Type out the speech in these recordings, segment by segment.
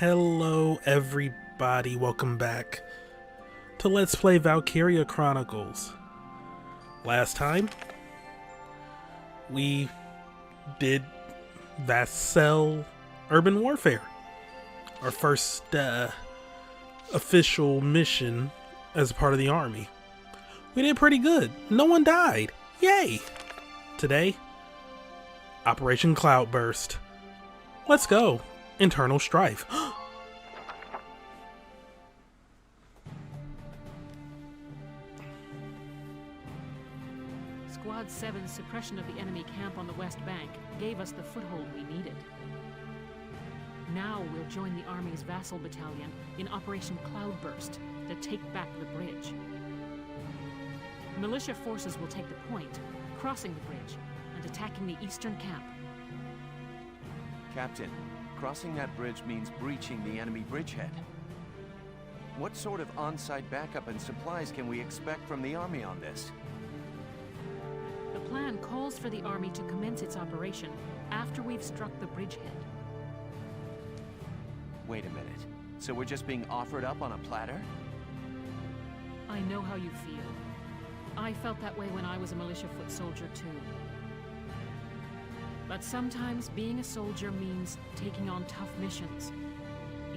Hello everybody, welcome back to Let's Play Valkyria Chronicles. Last time, we did Vassal Urban Warfare. Our first official mission as part of the army. We did pretty good. No one died. Yay! Today, Operation Cloudburst. Let's go. Internal strife. Squad 7's suppression of the enemy camp on the west bank gave us the foothold we needed. Now we'll join the Army's Vassal Battalion in Operation Cloudburst to take back the bridge. Militia forces will take the point, crossing the bridge and attacking the eastern camp. Captain, crossing that bridge means breaching the enemy bridgehead. What sort of on-site backup and supplies can we expect from the Army on this? The plan calls for the Army to commence its operation after we've struck the bridgehead. Wait a minute. So we're just being offered up on a platter? I know how you feel. I felt that way when I was a militia foot soldier too. But sometimes being a soldier means taking on tough missions,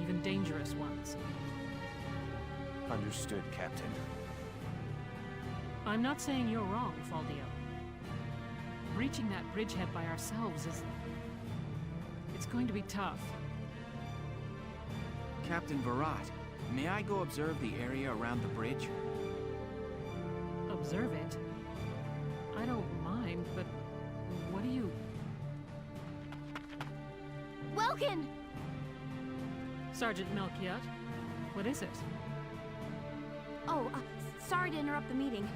even dangerous ones. Understood, Captain. I'm not saying you're wrong, Faldio. Reaching that bridgehead by ourselves it's going to be tough. Captain Virat, may I go observe the area around the bridge? Observe it? I don't mind, but what do you... Welkin! Sergeant Melchiot, what is it? Oh, sorry to interrupt the meeting.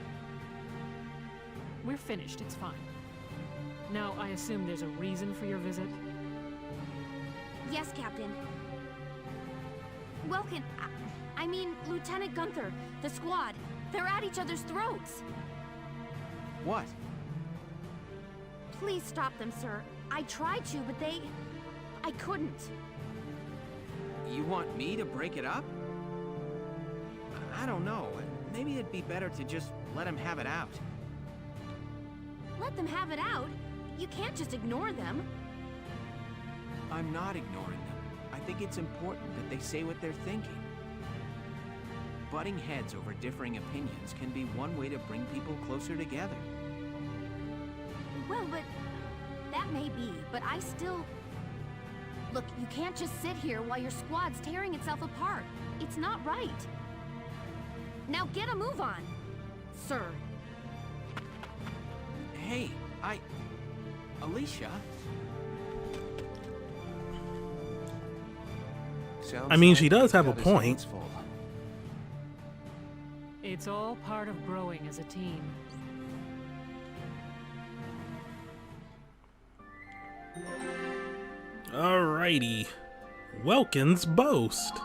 We're finished, it's fine. Now, I assume there's a reason for your visit? Yes, Captain. Welkin, I mean, Lieutenant Gunther, the squad, they're at each other's throats. What? Please stop them, sir. I tried to, but I couldn't. You want me to break it up? I don't know. Maybe it'd be better to just let him have it out. Let them have it out? You can't just ignore them. I'm not ignoring them. I think it's important that they say what they're thinking. Butting heads over differing opinions can be one way to bring people closer together. Well, but that may be, but I still... Look, you can't just sit here while your squad's tearing itself apart. It's not right. Now get a move on, sir. Hey, Alicia? I mean, she does have a point. It's all part of growing as a team. Alrighty. Welkin's boast.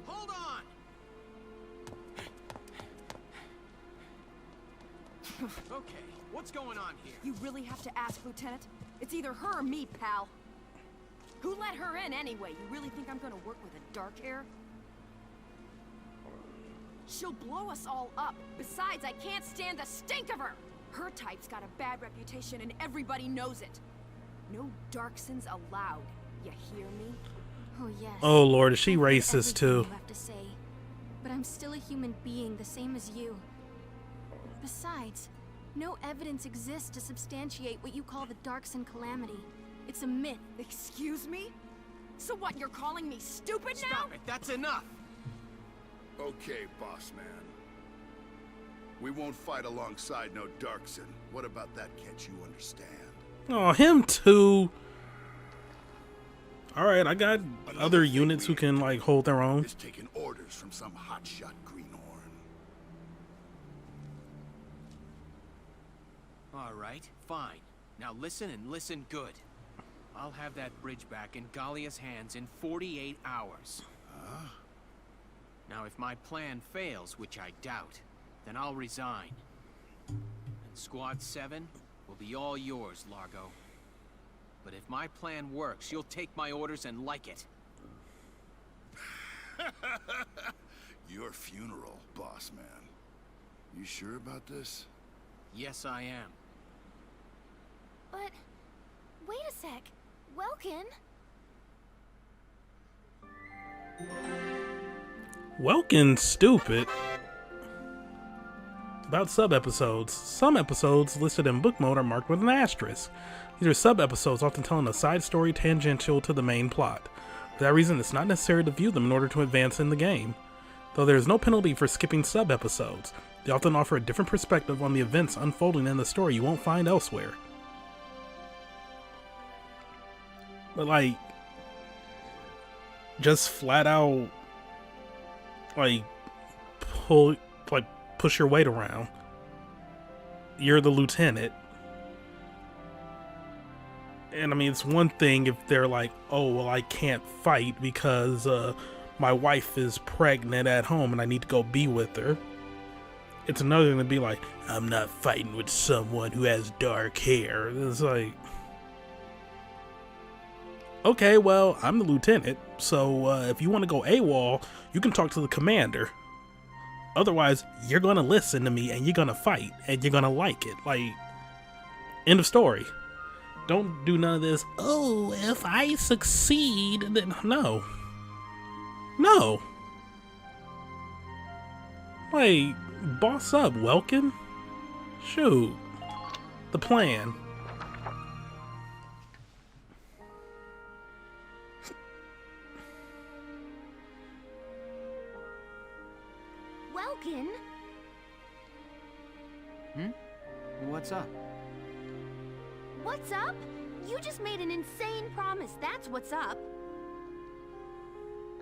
Hold on! Okay, what's going on here? You really have to ask, Lieutenant? It's either her or me, pal. Who let her in anyway? You really think I'm gonna work with a dark hair? She'll blow us all up. Besides, I can't stand the stink of her! Her type's got a bad reputation and everybody knows it. No Darksons allowed. You hear me? Oh, yes. Oh lord, is she I heard racist everything too? You have to say, but I'm still a human being, the same as you. Besides, no evidence exists to substantiate what you call the Darkson calamity. It's a myth. Excuse me? So what, you're calling me stupid now? Stop it, that's enough! Okay, boss man. We won't fight alongside no Darkson. What about that, can't you understand? Oh, him too. Alright, I got other units who can, like, hold their own. Is taking orders from some hotshot greenhorn. Alright, fine. Now listen and listen good. I'll have that bridge back in Gallia's hands in 48 hours. Huh? Now, if my plan fails, which I doubt, then I'll resign. And Squad 7 will be all yours, Largo. But if my plan works, you'll take my orders and like it. Your funeral, boss man. You sure about this? Yes, I am. But... wait a sec. Welkin? Welkin's stupid. About sub-episodes. Some episodes listed in book mode are marked with an asterisk. These are sub-episodes often telling a side story tangential to the main plot. For that reason, it's not necessary to view them in order to advance in the game. Though there is no penalty for skipping sub-episodes, they often offer a different perspective on the events unfolding in the story you won't find elsewhere. But like, just flat out, like, push your weight around. You're the lieutenant. And I mean, it's one thing if they're like, oh, well, I can't fight because my wife is pregnant at home and I need to go be with her. It's another thing to be like, I'm not fighting with someone who has dark hair. It's like, okay, well, I'm the lieutenant, so if you want to go AWOL, you can talk to the commander. Otherwise, you're going to listen to me and you're going to fight and you're going to like it. Like, end of story. Don't do none of this, oh, if I succeed, then no. No. Like, boss up, Welkin. Shoot. The plan. Welkin? What's up? What's up? You just made an insane promise, that's what's up.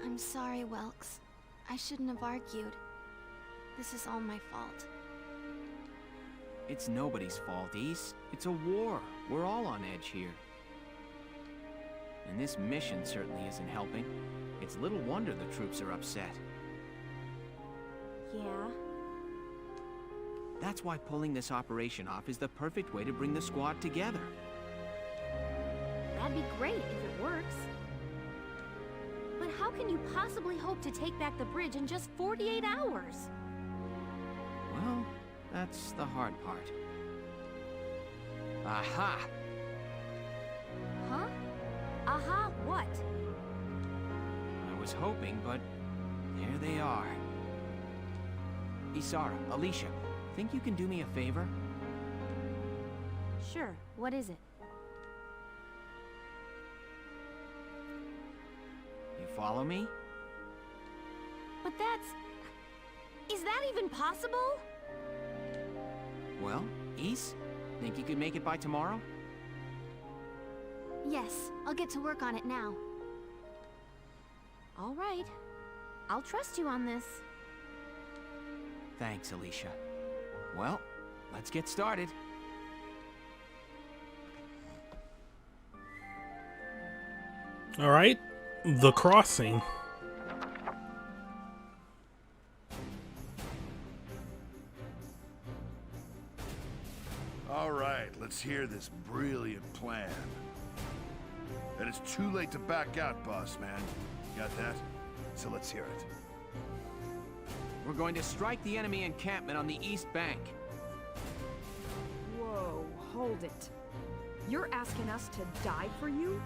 I'm sorry, Welks. I shouldn't have argued. This is all my fault. It's nobody's fault, East. It's a war. We're all on edge here. And this mission certainly isn't helping. It's little wonder the troops are upset. Yeah? That's why pulling this operation off is the perfect way to bring the squad together. That'd be great if it works. But how can you possibly hope to take back the bridge in just 48 hours? Well, that's the hard part. Aha! Huh? Aha, what? I was hoping, but there they are. Isara, Alicia, think you can do me a favor? Sure, what is it? You follow me? But that's... is that even possible? Well, Ys, think you could make it by tomorrow? Yes, I'll get to work on it now. All right. I'll trust you on this. Thanks, Alicia. Well, let's get started. All right, the crossing. All right, let's hear this brilliant plan. And it's too late to back out, boss man. Got that? So let's hear it. We're going to strike the enemy encampment on the east bank. Whoa, hold it. You're asking us to die for you?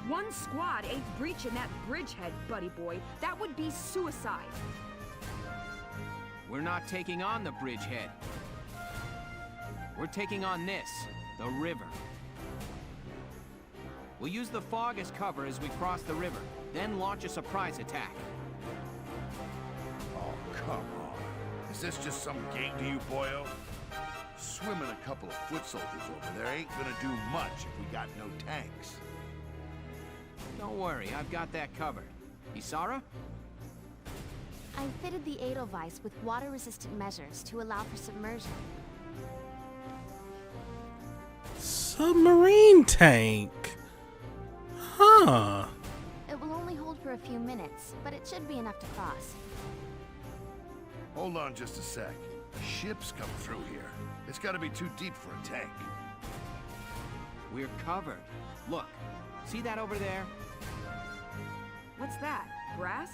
One squad ain't breaching that bridgehead, buddy boy. That would be suicide. We're not taking on the bridgehead. We're taking on this, the river. We'll use the fog as cover as we cross the river, then launch a surprise attack. Oh, come on. Is this just some game to you, boyo? Swimming a couple of foot soldiers over there ain't gonna do much if we got no tanks. Don't worry, I've got that covered. Isara? I fitted the Edelweiss with water-resistant measures to allow for submersion. Submarine tank. Huh. It will only hold for a a few minutes, but it should be enough to cross. Hold on just a sec. Ships come through here. It's gotta be too deep for a tank. We're covered. Look, see that over there? What's that? Grass?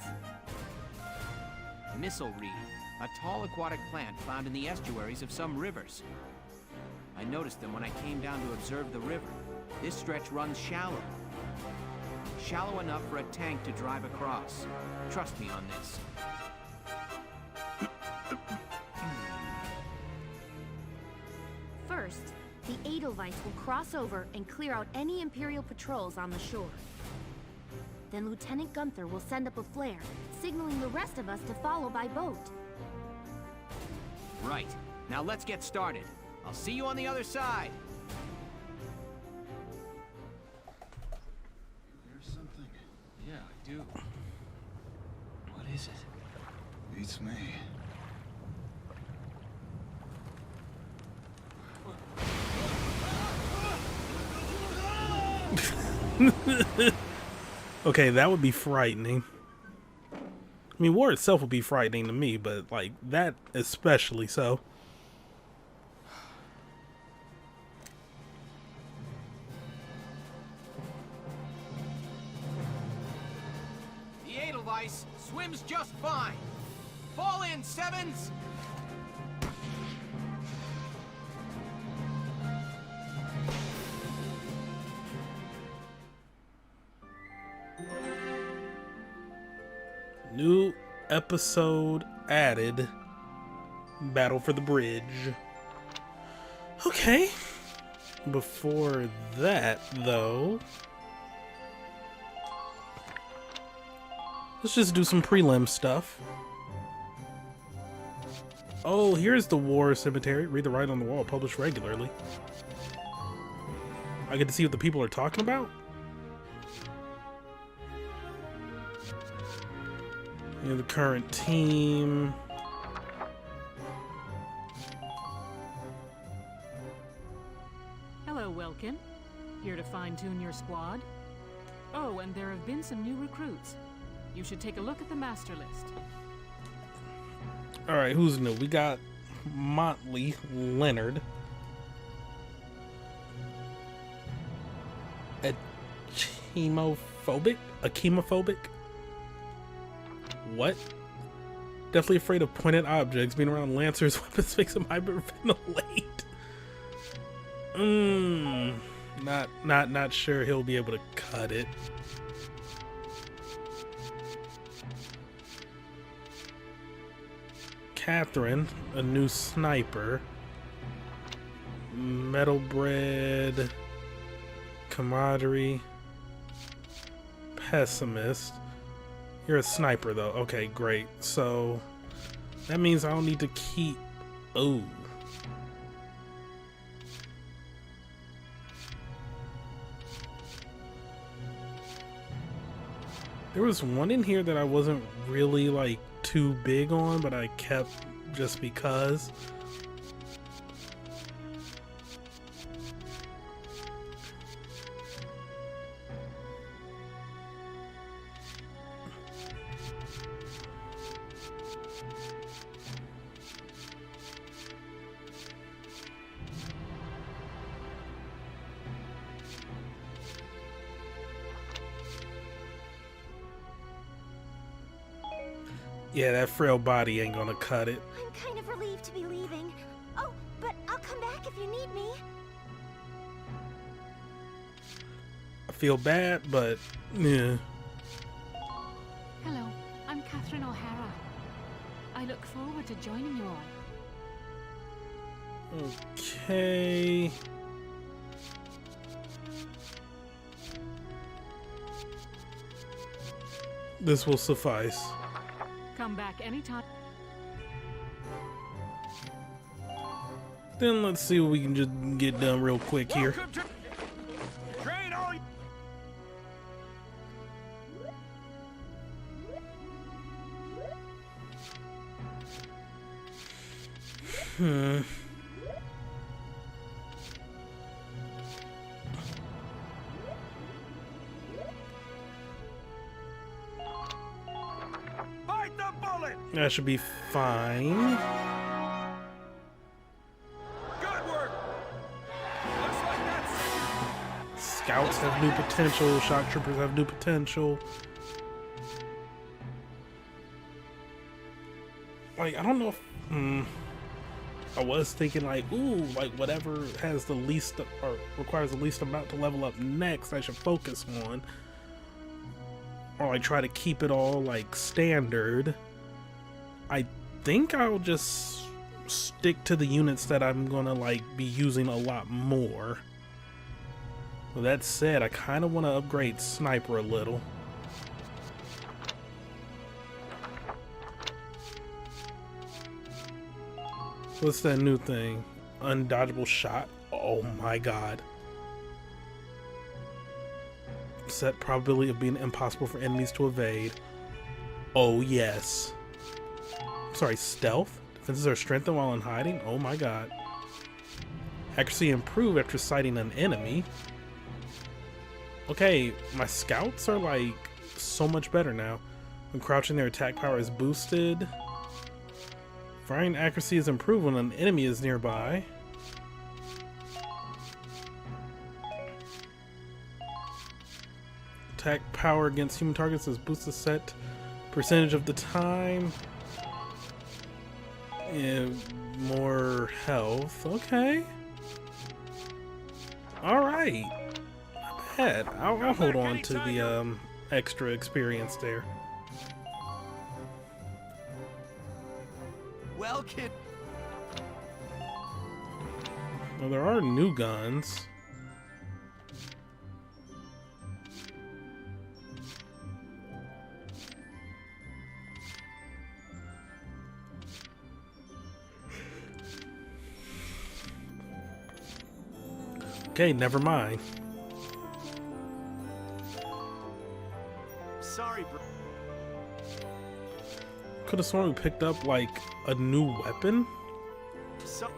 Missile reed, a tall aquatic plant found in the estuaries of some rivers. I noticed them when I came down to observe the river. This stretch runs shallow. Shallow enough for a tank to drive across. Trust me on this. First, the Edelweiss will cross over and clear out any Imperial patrols on the shore. Then Lieutenant Gunther will send up a flare, signaling the rest of us to follow by boat. Right. Now let's get started. I'll see you on the other side. Here's something. Yeah, I do. What is it? Beats me. Okay, that would be frightening. I mean, war itself would be frightening to me, but like that especially so. The Edelweiss swims just fine. Fall in, Sevens! New episode added. Battle for the bridge. Okay. Before that, though, let's just do some prelim stuff. Oh, here's the War Cemetery. Read the write on the wall. Published regularly. I get to see what the people are talking about? You know, the current team. Hello, Welkin. Here to fine-tune your squad? Oh, and there have been some new recruits. You should take a look at the master list. Alright, who's new? We got Motley Leonard. Achemophobic? What? Definitely afraid of pointed objects. Being around Lancer's weapons makes him hyperventilate. Not sure he'll be able to cut it. Catherine, a new sniper. Metalbred. Camaraderie. Pessimist. You're a sniper, though. Okay, great. So, that means I don't need to keep... Oh. There was one in here that I wasn't really, like, too big on, but I kept just because. Yeah, that frail body ain't gonna cut it. I'm kind of relieved to be leaving. Oh, but I'll come back if you need me. I feel bad, but yeah. Hello, I'm Catherine O'Hara. I look forward to joining you all. Okay. This will suffice. Come back anytime. Then let's see what we can just get done real quick here. Train all That should be fine. Good work. Looks like that's Scouts have new potential. Shock troopers have new potential. Like, I don't know if... I was thinking like, ooh, like whatever has the least or requires the least amount to level up next, I should focus on. Or like try to keep it all like standard. I think I'll just stick to the units that I'm gonna like be using a lot more. With that said, I kind of want to upgrade Sniper a little. What's that new thing? Undodgeable shot? Oh my god. Set probability of being impossible for enemies to evade. Oh yes. Sorry, stealth? Defenses are strengthened while in hiding? Oh my god. Accuracy improved after sighting an enemy. Okay, my scouts are like so much better now. When crouching, their attack power is boosted. Firing accuracy is improved when an enemy is nearby. Attack power against human targets is boosted set percentage of the time. And more health. Okay. Alright. Not bad. I'll hold on to the extra experience there. Welkin. Well, there are new guns. Okay, never mind. Sorry, bro. Could have sworn we picked up like a new weapon. So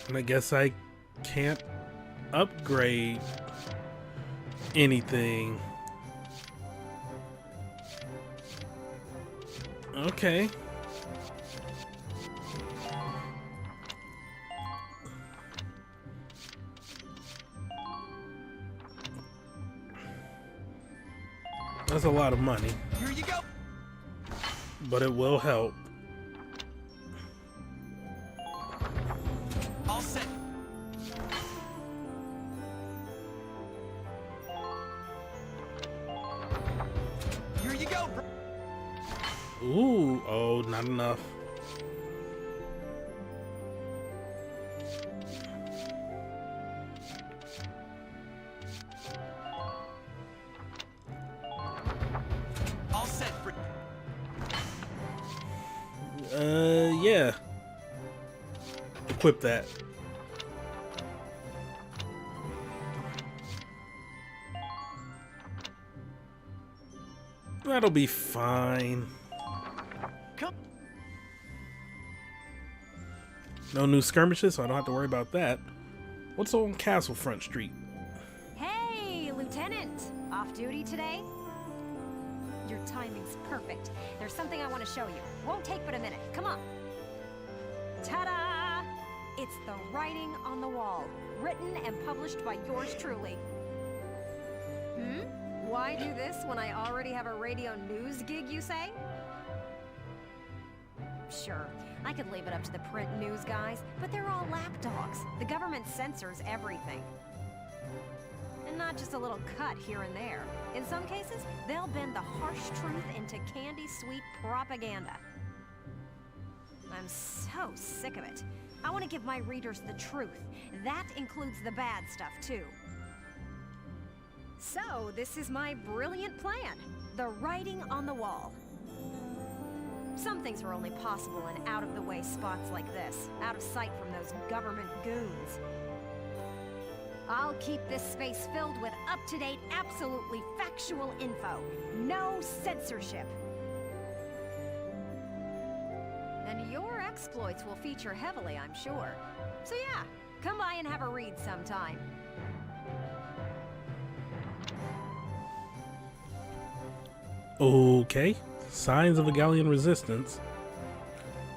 And I guess I can't upgrade anything. Okay. That's a lot of money. here you go. But it will help. All set. Here you go, bro. Ooh, oh, not enough. All set for Yeah. Equip that. That'll be fine. come. No new skirmishes, so I don't have to worry about that. What's on Castle Front Street? Hey, Lieutenant! Off duty today? Your timing's perfect. There's something I want to show you. Won't take but a minute. Come on. Ta-da! It's the writing on the wall, written and published by yours truly. Why do this when I already have a radio news gig, you say? Sure, I could leave it up to the print news guys, but they're all lapdogs. The government censors everything. And not just a little cut here and there. In some cases, they'll bend the harsh truth into candy-sweet propaganda. I'm so sick of it. I want to give my readers the truth. That includes the bad stuff, too. So, this is my brilliant plan. The writing on the wall. Some things are only possible in out-of-the-way spots like this, out of sight from those government goons. I'll keep this space filled with up-to-date, absolutely factual info. No censorship. And your exploits will feature heavily, I'm sure. So yeah, come by and have a read sometime. Okay, signs of a Gallian resistance.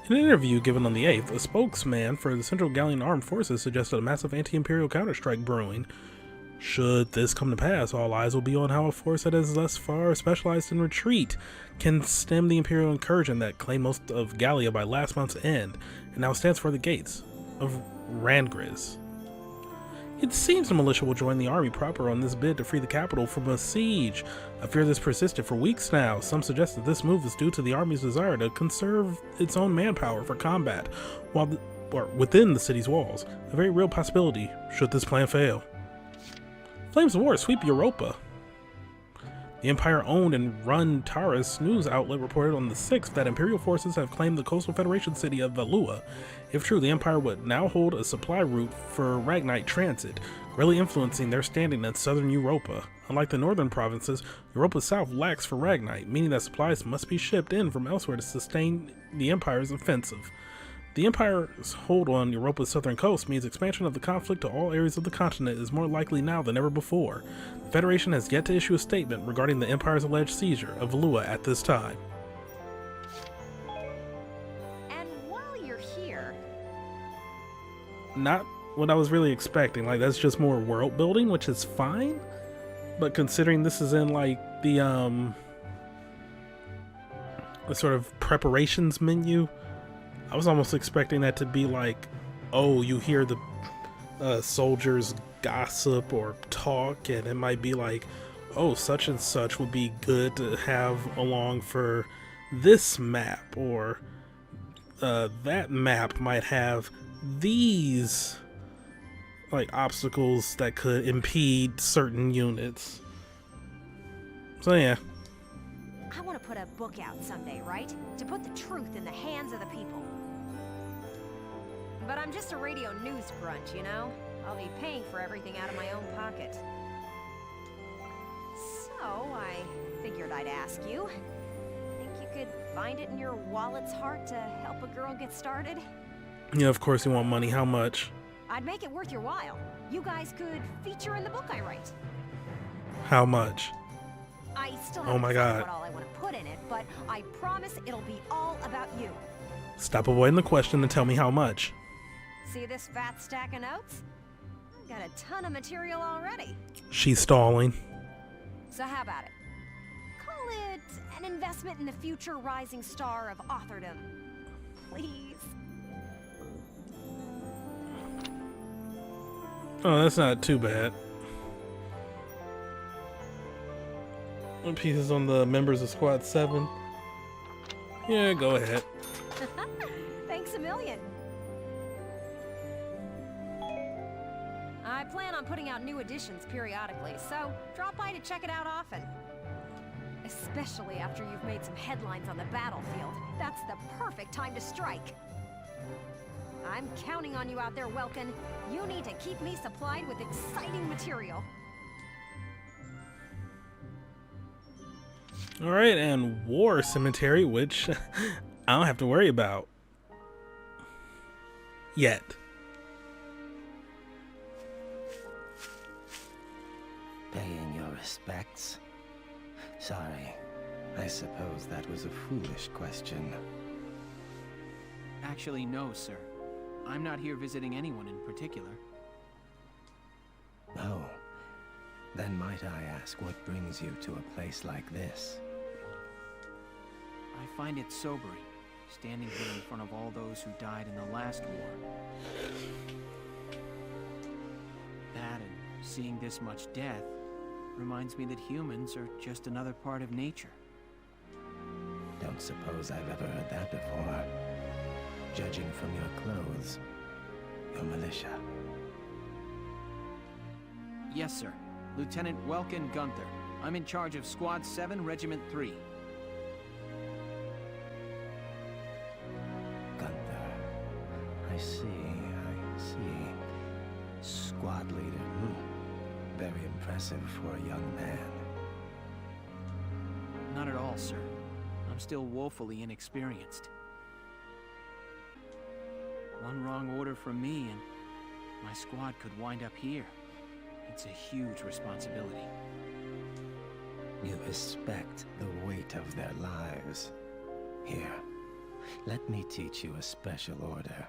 In an interview given on the 8th, a spokesman for the Central Gallian Armed Forces suggested a massive anti-imperial counterstrike brewing. Should this come to pass, all eyes will be on how a force that is thus far specialized in retreat can stem the imperial incursion that claimed most of Gallia by last month's end, and now stands for the gates of Rangriz. It seems the militia will join the army proper on this bid to free the capital from a siege. A fear that's persisted for weeks now. Some suggest that this move is due to the army's desire to conserve its own manpower for combat within the city's walls. A very real possibility should this plan fail. Flames of war sweep Europa. The Empire-owned and run Taurus news outlet reported on the 6th that Imperial forces have claimed the coastal Federation city of Valua. If true, the Empire would now hold a supply route for Ragnite transit, greatly influencing their standing in southern Europa. Unlike the northern provinces, Europa's south lacks for Ragnite, meaning that supplies must be shipped in from elsewhere to sustain the Empire's offensive. The Empire's hold on Europa's southern coast means expansion of the conflict to all areas of the continent is more likely now than ever before. The Federation has yet to issue a statement regarding the Empire's alleged seizure of Valua at this time. And while you're here... Not what I was really expecting. Like, that's just more world building, which is fine. But considering this is in, like, the sort of preparations menu, I was almost expecting that to be like, oh, you hear the soldiers gossip or talk, and it might be like, oh, such and such would be good to have along for this map, or that map might have these like obstacles that could impede certain units. So yeah. I want to put a book out someday, right? To put the truth in the hands of the people. But I'm just a radio news grunt, you know? I'll be paying for everything out of my own pocket. So, I figured I'd ask you. Think you could find it in your wallet's heart to help a girl get started? Yeah, of course you want money. How much? I'd make it worth your while. You guys could feature in the book I write. How much? I still Oh my God. what all I want to put in it, but I promise it'll be all about you. Stop avoiding the question and tell me how much. See this fat stack of notes? I've got a ton of material already. She's stalling. So how about it? Call it an investment in the future rising star of authordom. Please. Oh, that's not too bad. One piece is on the members of Squad 7. Yeah, go ahead. Thanks a million. I plan on putting out new editions periodically, so drop by to check it out often. Especially after you've made some headlines on the battlefield. That's the perfect time to strike. I'm counting on you out there, Welkin. You need to keep me supplied with exciting material. Alright, and War Cemetery, which I don't have to worry about. Yet. Paying your respects? Sorry, I suppose that was a foolish question. Actually, no, sir. I'm not here visiting anyone in particular. Oh, then might I ask what brings you to a place like this? I find it sobering, standing here in front of all those who died in the last war. That and seeing this much death reminds me that humans are just another part of nature. Don't suppose I've ever heard that before. Judging from your clothes, your militia. Yes, sir. Lieutenant Welkin Gunther. I'm in charge of Squad 7, Regiment 3. Gunther. I see. Squad leader. Very impressive for a young man. Not at all, sir. I'm still woefully inexperienced. One wrong order from me and my squad could wind up here. It's a huge responsibility. You respect the weight of their lives. Here, let me teach you a special order.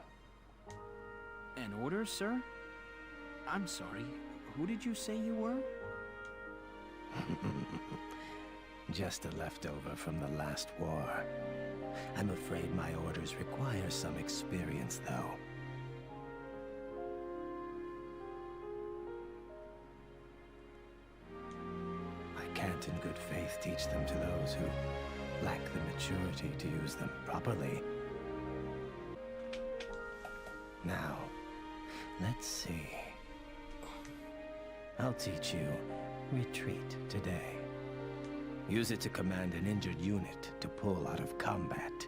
An order, sir? I'm sorry, who did you say you were? Just a leftover from the last war. I'm afraid my orders require some experience, though. I can't in good faith teach them to those who lack the maturity to use them properly. Now, let's see. I'll teach you retreat today. Use it to command an injured unit to pull out of combat.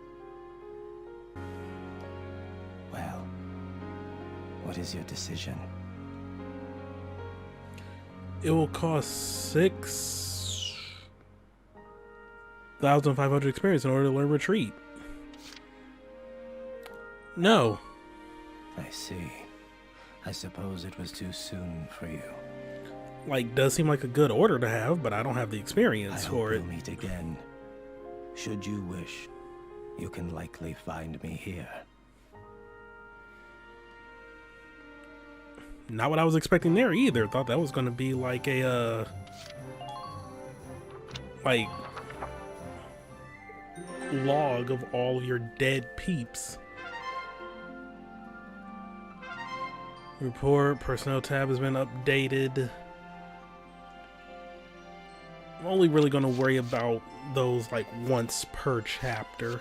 Well, what is your decision? It will cost 6,500 experience in order to learn retreat. No. I see. I suppose it was too soon for you. Like, does seem like a good order to have, but I don't have the experience for it. I hope we'll meet again. Should you wish, you can likely find me here. Not what I was expecting there either. Thought that was going to be like a, like, log of all of your dead peeps. Report, personnel tab has been updated. I'm only really going to worry about those like once per chapter.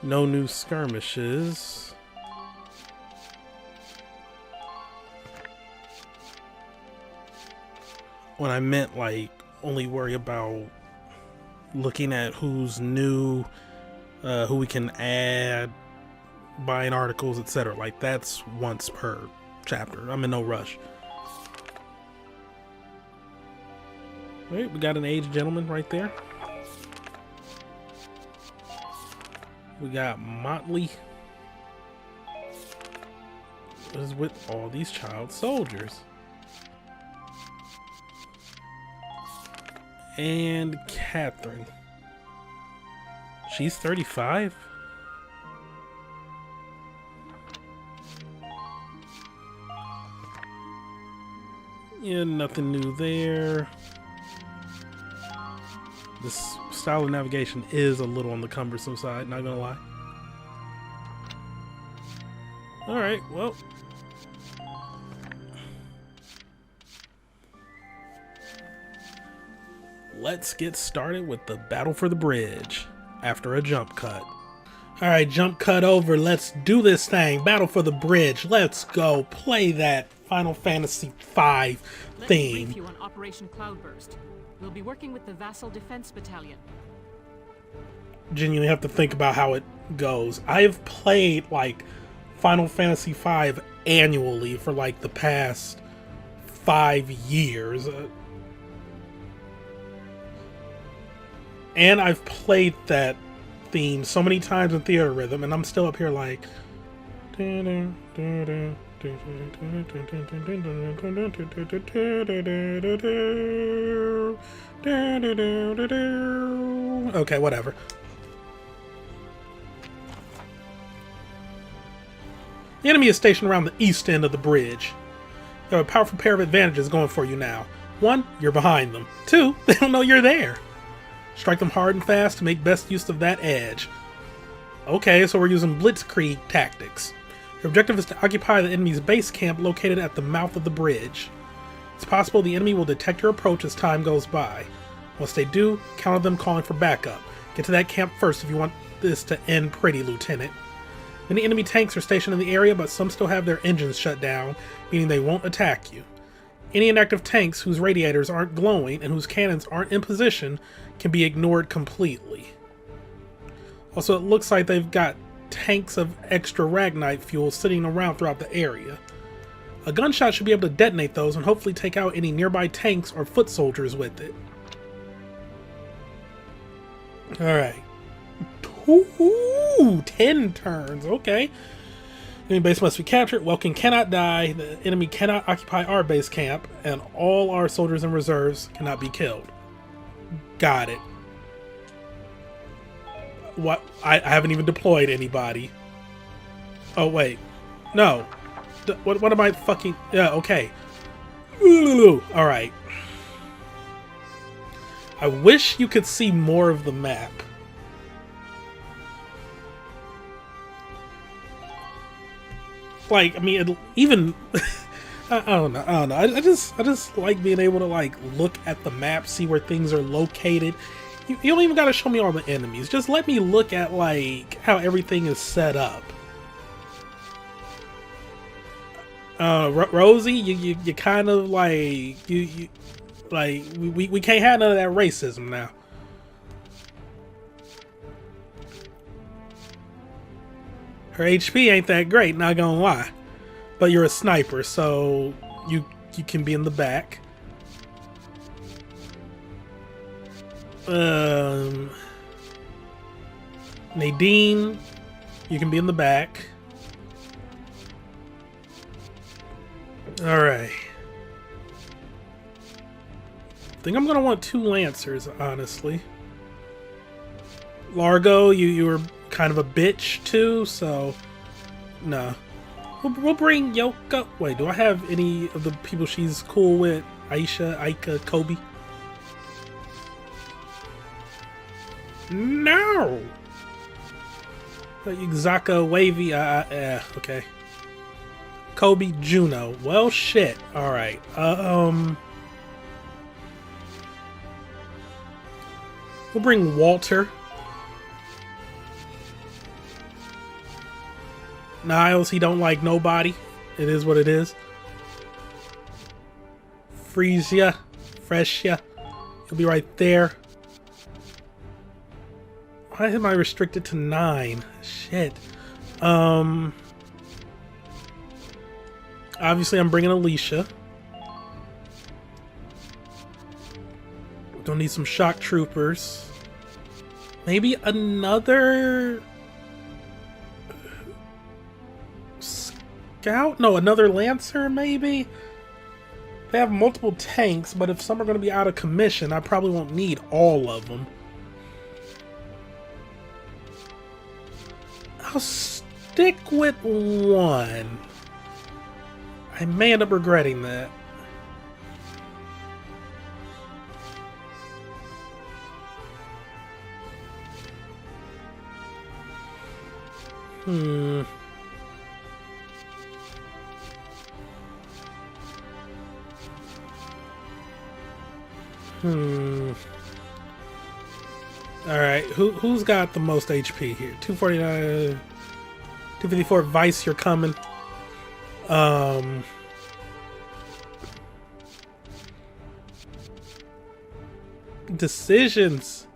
No new skirmishes. When I meant like only worry about looking at who's new, who we can add, buying articles, etc. Like that's once per chapter. I'm in no rush. Wait, we got an aged gentleman right there. We got Motley. What is with all these child soldiers? And Catherine. She's 35. Yeah, nothing new there. This style of navigation is a little on the cumbersome side, not gonna lie. Alright, well. Let's get started with the battle for the bridge after a jump cut. Alright, jump cut over. Let's do this thing. Battle for the bridge. Let's go. Play that Final Fantasy V theme. Let me brief you on Operation Cloudburst. We'll be working with the Vassal Defense Battalion. Genuinely have to think about how it goes. I have played like Final Fantasy V annually for like the past 5 years. And I've played that theme so many times in Theater Rhythm, and I'm still up here like... Okay, whatever. The enemy is stationed around the east end of the bridge. You have a powerful pair of advantages going for you now. 1, you're behind them. 2, they don't know you're there. Strike them hard and fast to make best use of that edge. Okay, so we're using Blitzkrieg Tactics. Your objective is to occupy the enemy's base camp located at the mouth of the bridge. It's possible the enemy will detect your approach as time goes by. Once they do, count on them calling for backup. Get to that camp first if you want this to end pretty, Lieutenant. Many enemy tanks are stationed in the area, but some still have their engines shut down, meaning they won't attack you. Any inactive tanks whose radiators aren't glowing and whose cannons aren't in position can be ignored completely. Also, it looks like they've got tanks of extra Ragnite fuel sitting around throughout the area. A gunshot should be able to detonate those and hopefully take out any nearby tanks or foot soldiers with it. Alright. Ooh, 10 turns, okay. Enemy base must be captured. Welkin cannot die. The enemy cannot occupy our base camp. And all our soldiers and reserves cannot be killed. Got it. What? I haven't even deployed anybody. Oh, wait. No. What am I fucking... Yeah, okay. Alright. I wish you could see more of the map. Like, I mean, even... I don't know. I just like being able to, like, look at the map, see where things are located. You don't even gotta show me all the enemies. Just let me look at, like, how everything is set up. Rosie, you kind of, like, we can't have none of that racism now. Her HP ain't that great, not gonna lie. But you're a sniper, so you can be in the back. Nadine, you can be in the back. Alright. I think I'm gonna want 2 Lancers, honestly. Largo, you were kind of a bitch too, so no. We'll bring Yoko. Wait, do I have any of the people she's cool with? Aisha, Aika, Kobe? No! Zaka, Wavy, okay. Kobe, Juno. Well, shit. Alright. We'll bring Walter. Niles, he don't like nobody. It is what it is. Freesia, Freshia. He'll be right there. Why am I restricted to 9? Shit. Obviously, I'm bringing Alicia. Don't need some shock troopers. Maybe another... Scout? No, another Lancer, maybe? They have multiple tanks, but if some are going to be out of commission, I probably won't need all of them. I'll stick with 1. I may end up regretting that. Alright, who's got the most HP here? 249, 254. Vice, you're coming. Decisions.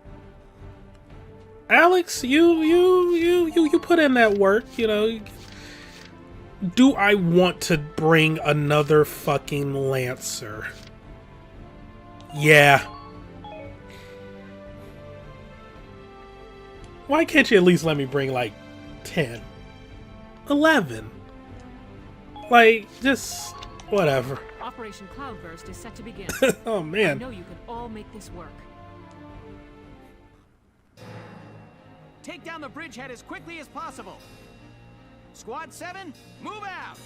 Alex, you put in that work, you know. Do I want to bring another fucking Lancer? Yeah. Why can't you at least let me bring, like, 10? 11? Like, just... whatever. Operation Cloudburst is set to begin. Oh, man. I know you can all make this work. Take down the bridgehead as quickly as possible. Squad 7, move out!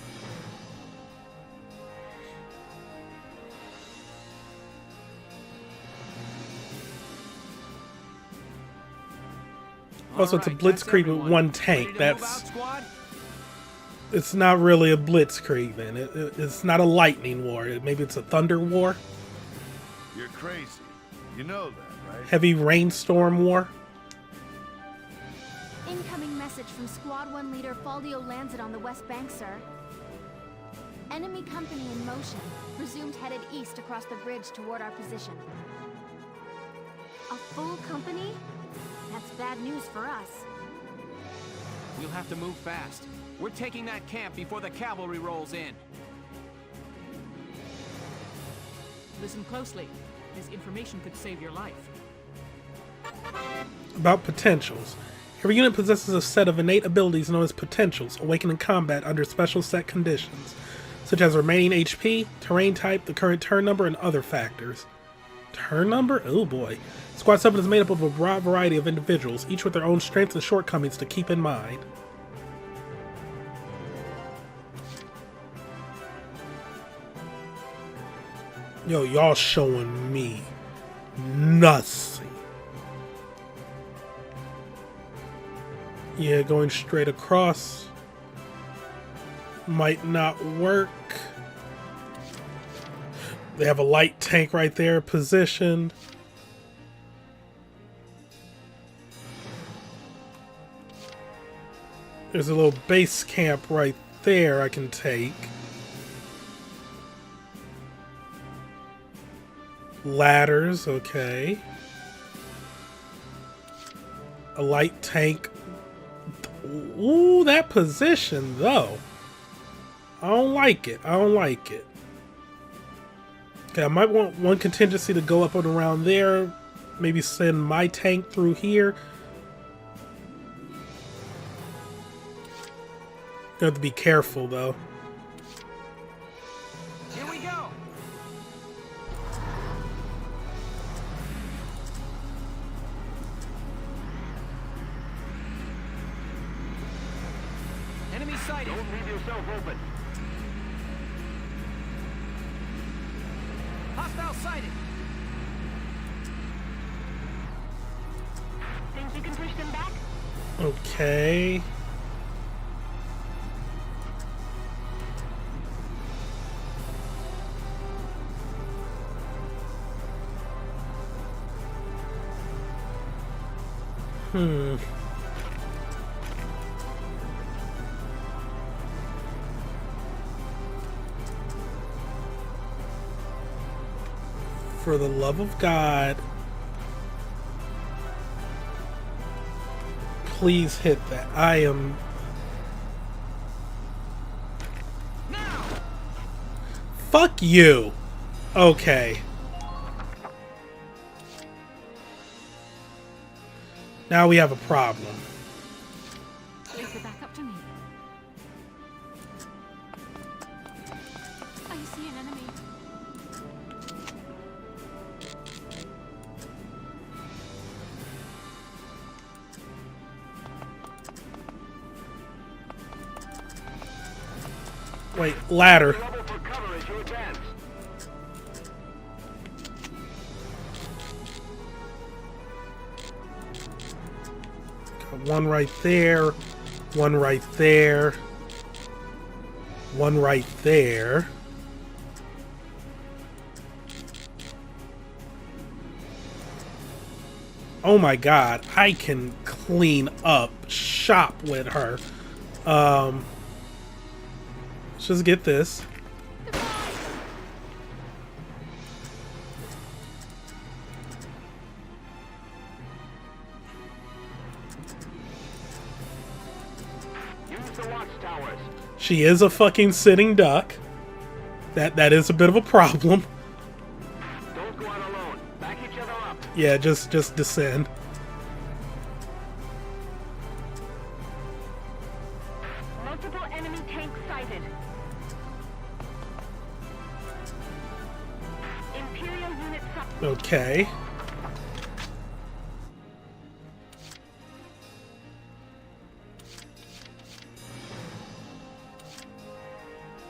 Also, it's a Blitzkrieg with 1 tank. That's... It's not really a Blitzkrieg, then. It's not a lightning war. Maybe it's a thunder war? You're crazy. You know that, right? Heavy rainstorm war? Incoming message from Squad 1 leader Faldio Landed on the West Bank, sir. Enemy company in motion. Presumed headed east across the bridge toward our position. A full company? That's bad news for us. We'll have to move fast. We're taking that camp before the cavalry rolls in. Listen closely. This information could save your life. About potentials. Every unit possesses a set of innate abilities known as potentials, awakened in combat under special set conditions, such as remaining HP, terrain type, the current turn number, and other factors. Turn number? Oh boy. Squad 7 is made up of a broad variety of individuals, each with their own strengths and shortcomings to keep in mind. Yo, y'all showing me nothing. Yeah, going straight across might not work. They have a light tank right there positioned. There's a little base camp right there I can take. Ladders, okay. A light tank. Ooh, that position though. I don't like it. I don't like it. Okay, I might want one contingency to go up and around there. Maybe send my tank through here. You have to be careful though. Here we go. Enemy sighted. Don't leave yourself open. Hostile sighted. Think you can push them back? Okay. For the love of God, please hit that. I am... Now. Fuck you! Okay. Now we have a problem. Leave it back up to me. I see an enemy. Wait, ladder. Got one right there, one right there, one right there. Oh my God, I can clean up shop with her. Let's just get this. Use the watchtowers. She is a fucking sitting duck. That is a bit of a problem. Don't go out alone. Back each other up. Yeah, just descend. Multiple enemy tanks sighted. Imperial unit sighted. Okay.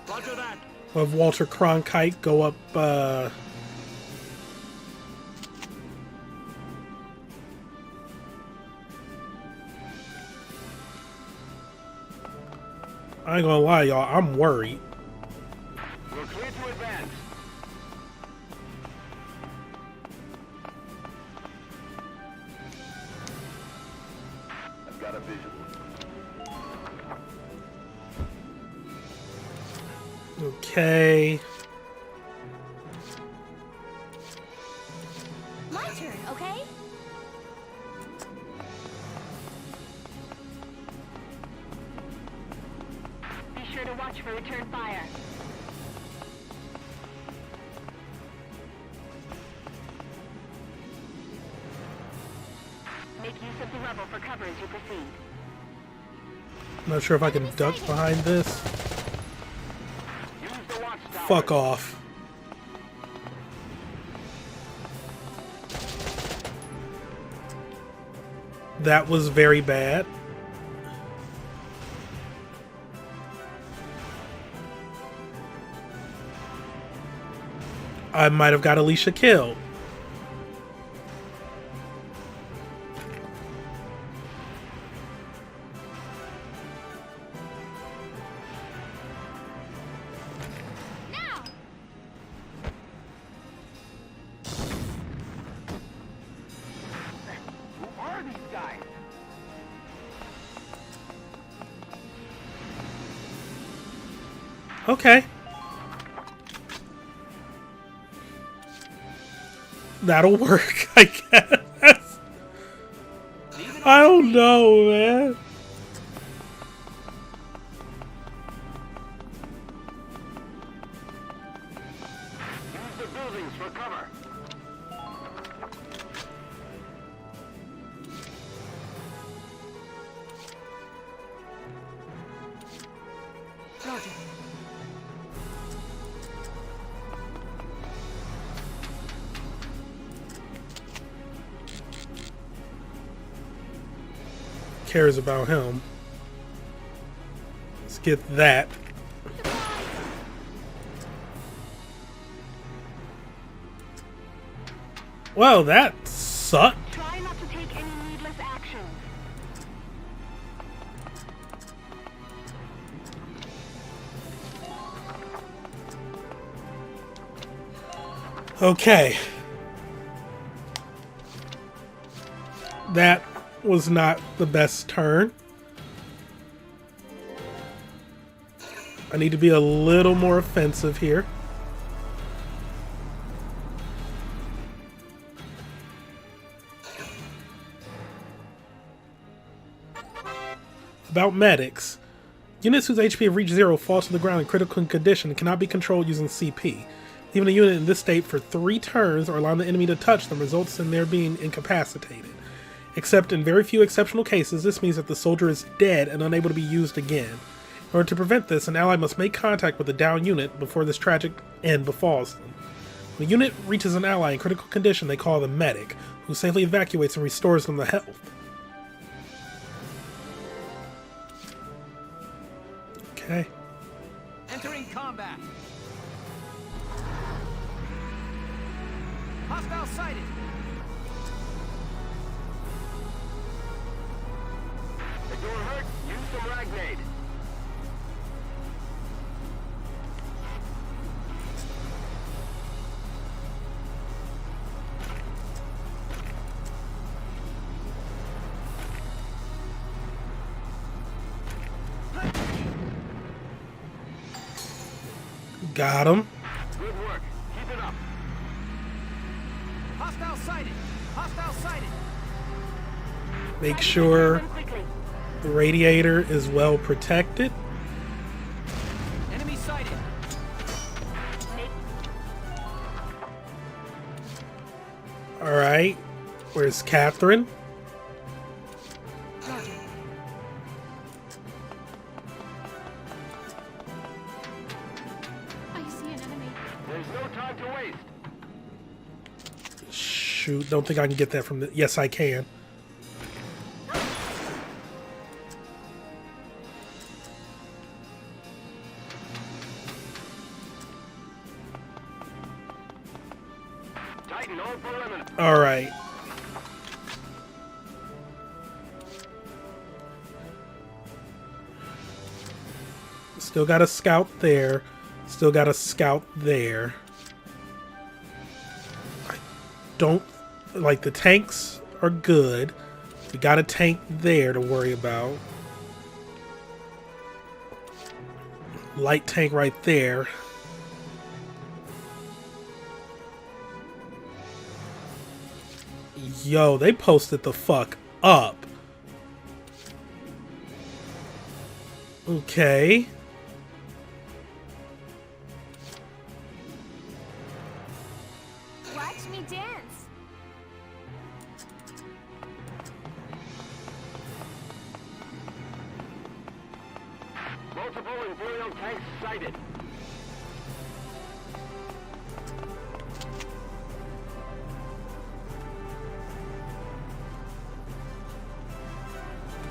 Roger that. We'll have Walter Cronkite go up, I ain't gonna lie, y'all, I'm worried. We're clear to advance. I've got a visual. Okay. My turn, okay? Be sure to watch for return fire. Make use of the rubble for cover as you proceed. I'm not sure if I can duck behind this. Use the watchtower. Fuck off. That was very bad. I might have got Alicia killed. Now! Who are these guys? Okay. That'll work, I guess. I don't know, man. Use the buildings for cover. Roger. Cares about him. Let's get that. Well, that sucked. Try not to take any needless actions. Okay. That was not the best turn. I need to be a little more offensive here. About medics. Units whose HP have reached 0 fall to the ground in critical condition and cannot be controlled using CP. Leaving a unit in this state for 3 turns or allowing the enemy to touch them results in their being incapacitated. Except in very few exceptional cases, this means that the soldier is dead and unable to be used again. In order to prevent this, an ally must make contact with the down unit before this tragic end befalls them. When a unit reaches an ally in critical condition, they call the medic, who safely evacuates and restores them to health. Okay. Entering combat. Hostile sighted. If you're hurt, use some ragnade. Got him. Good work. Keep it up. Hostile sighted. Hostile sighted. Make sure the radiator is well protected. Enemy sighted. Alright. Where's Catherine? Roger. I see an enemy. There's no time to waste. Shoot, don't think I can get that from the... Yes, I can. Tighten all perimeter. Alright. Still got a scout there. Still got a scout there. I don't... Like, the tanks are good. We got a tank there to worry about. Light tank right there. Yo, they posted the fuck up. Okay. Watch me dance. Multiple Imperial tanks sighted.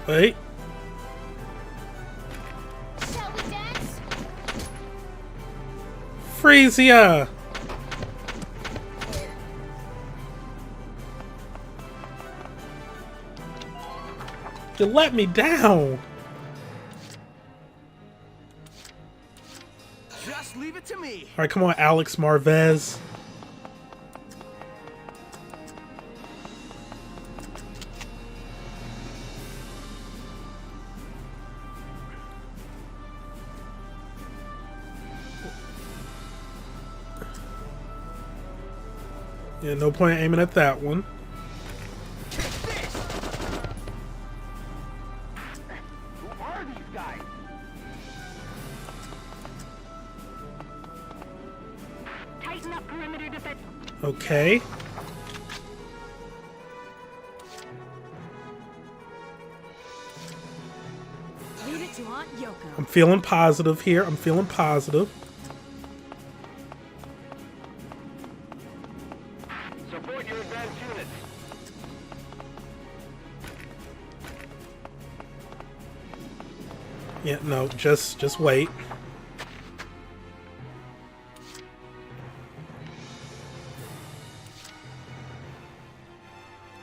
Wait. Shall we dance? Frisia! You let me down! Just leave it to me. Alright, come on, Alex Marvez. Yeah, no point aiming at that one. Who are these guys? Tighten up perimeter defense. Okay. Leave it to Aunt Yoko. I'm feeling positive here. I'm feeling positive. Support your advanced units. Yeah, no, just wait.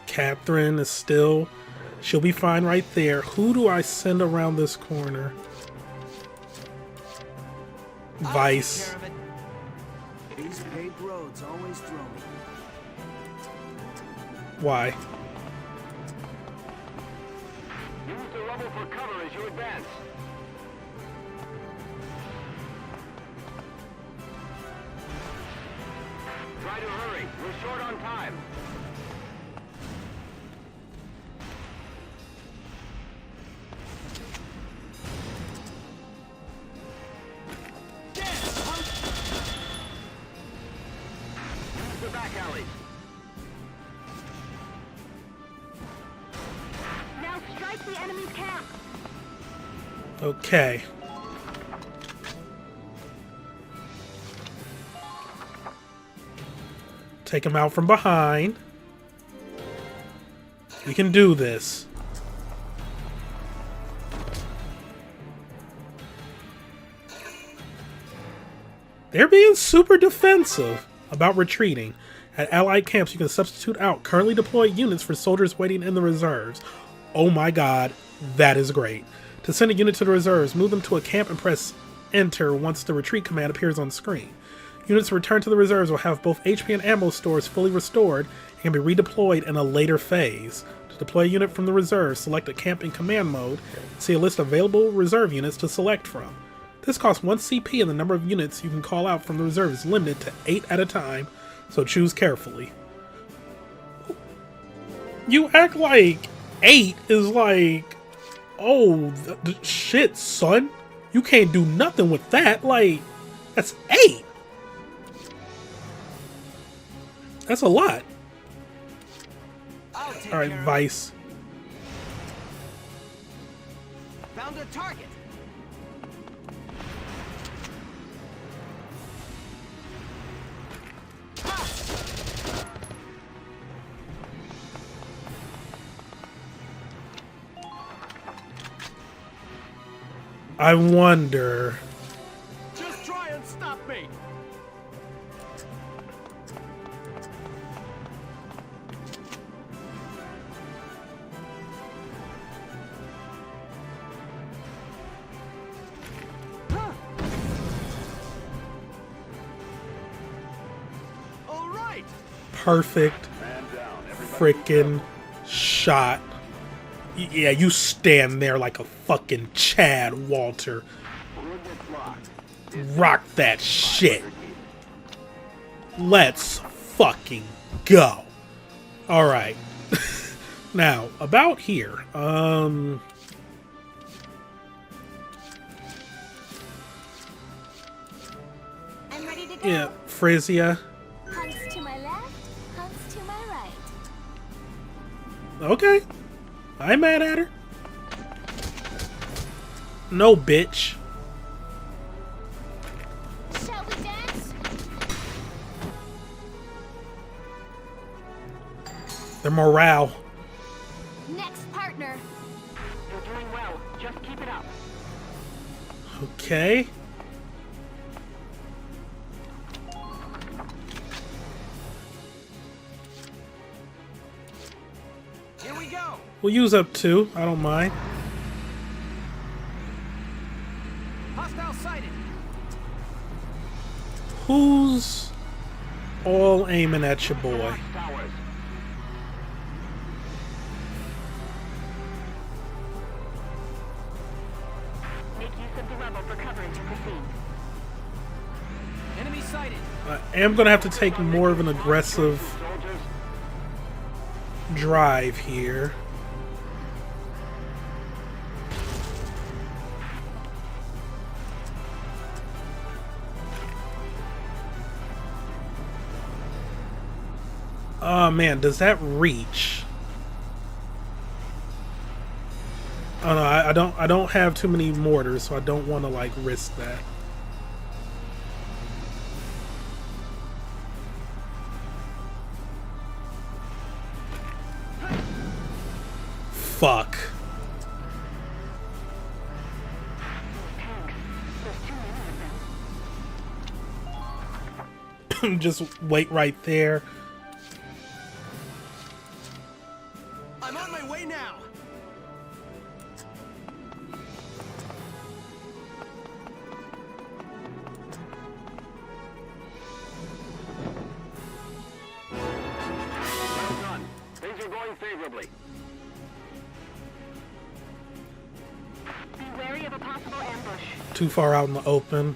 Catherine is still... She'll be fine right there. Who do I send around this corner? Vice. I'll take care of it. These paved roads always throw me. Why? Use the rubble for cover as you advance. Try to hurry. We're short on time. Use the back alleys. Now strike the enemy's camp. Okay. Take him out from behind. We can do this. They're being super defensive about retreating. At allied camps, you can substitute out currently deployed units for soldiers waiting in the reserves. Oh my god, that is great. To send a unit to the reserves, move them to a camp and press enter once the retreat command appears on screen. Units returned to the reserves will have both HP and ammo stores fully restored and can be redeployed in a later phase. To deploy a unit from the reserves, select a camp in command mode and see a list of available reserve units to select from. This costs 1 CP and the number of units you can call out from the reserve is limited to 8 at a time, so choose carefully. You act like 8 is like, oh, shit, son. You can't do nothing with that. Like, that's 8. That's a lot. Alright, Vice. Found a target. I wonder. Just try and stop me. All right. Perfect freaking shot. Yeah, you stand there like a fucking Chad, Walter. Rock that shit. Let's fucking go. Alright. Now, about here. I'm ready to go. Yeah, Frisia. Hunts to my left, hunts to my right. Okay. I ain't mad at her. No, bitch. Their morale. Next partner. You're doing well. Just keep it up. Okay. Here we go. We'll use up 2. I don't mind. Hostile sighted. Who's all aiming at your boy? Towers. Make use of the rubble for cover as you proceed. Enemy sighted. I am going to have to take more of an aggressive Soldiers. drive here. Oh man, does that reach? Oh no, I don't have too many mortars, so I don't want to like risk that. Fuck. Just wait right there. I'm on my way now. Well done. Things are going favorably. Be wary of a possible ambush. Too far out in the open.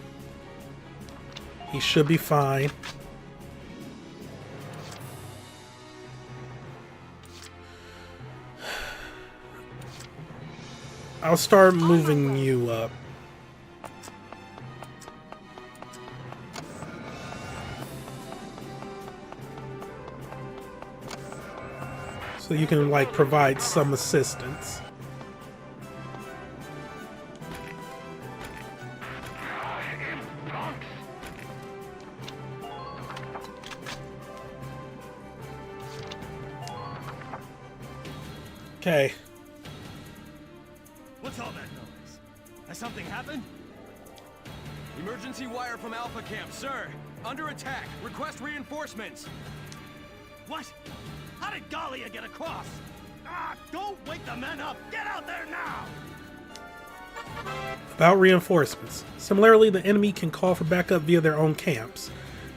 He should be fine. I'll start moving you up. So you can like provide some assistance. Okay. What's all that noise? Has something happened? Emergency wire from Alpha Camp, sir. Under attack. Request reinforcements. What? How did Galia get across? Ah, don't wake the men up. Get out there now! About reinforcements. Similarly, the enemy can call for backup via their own camps.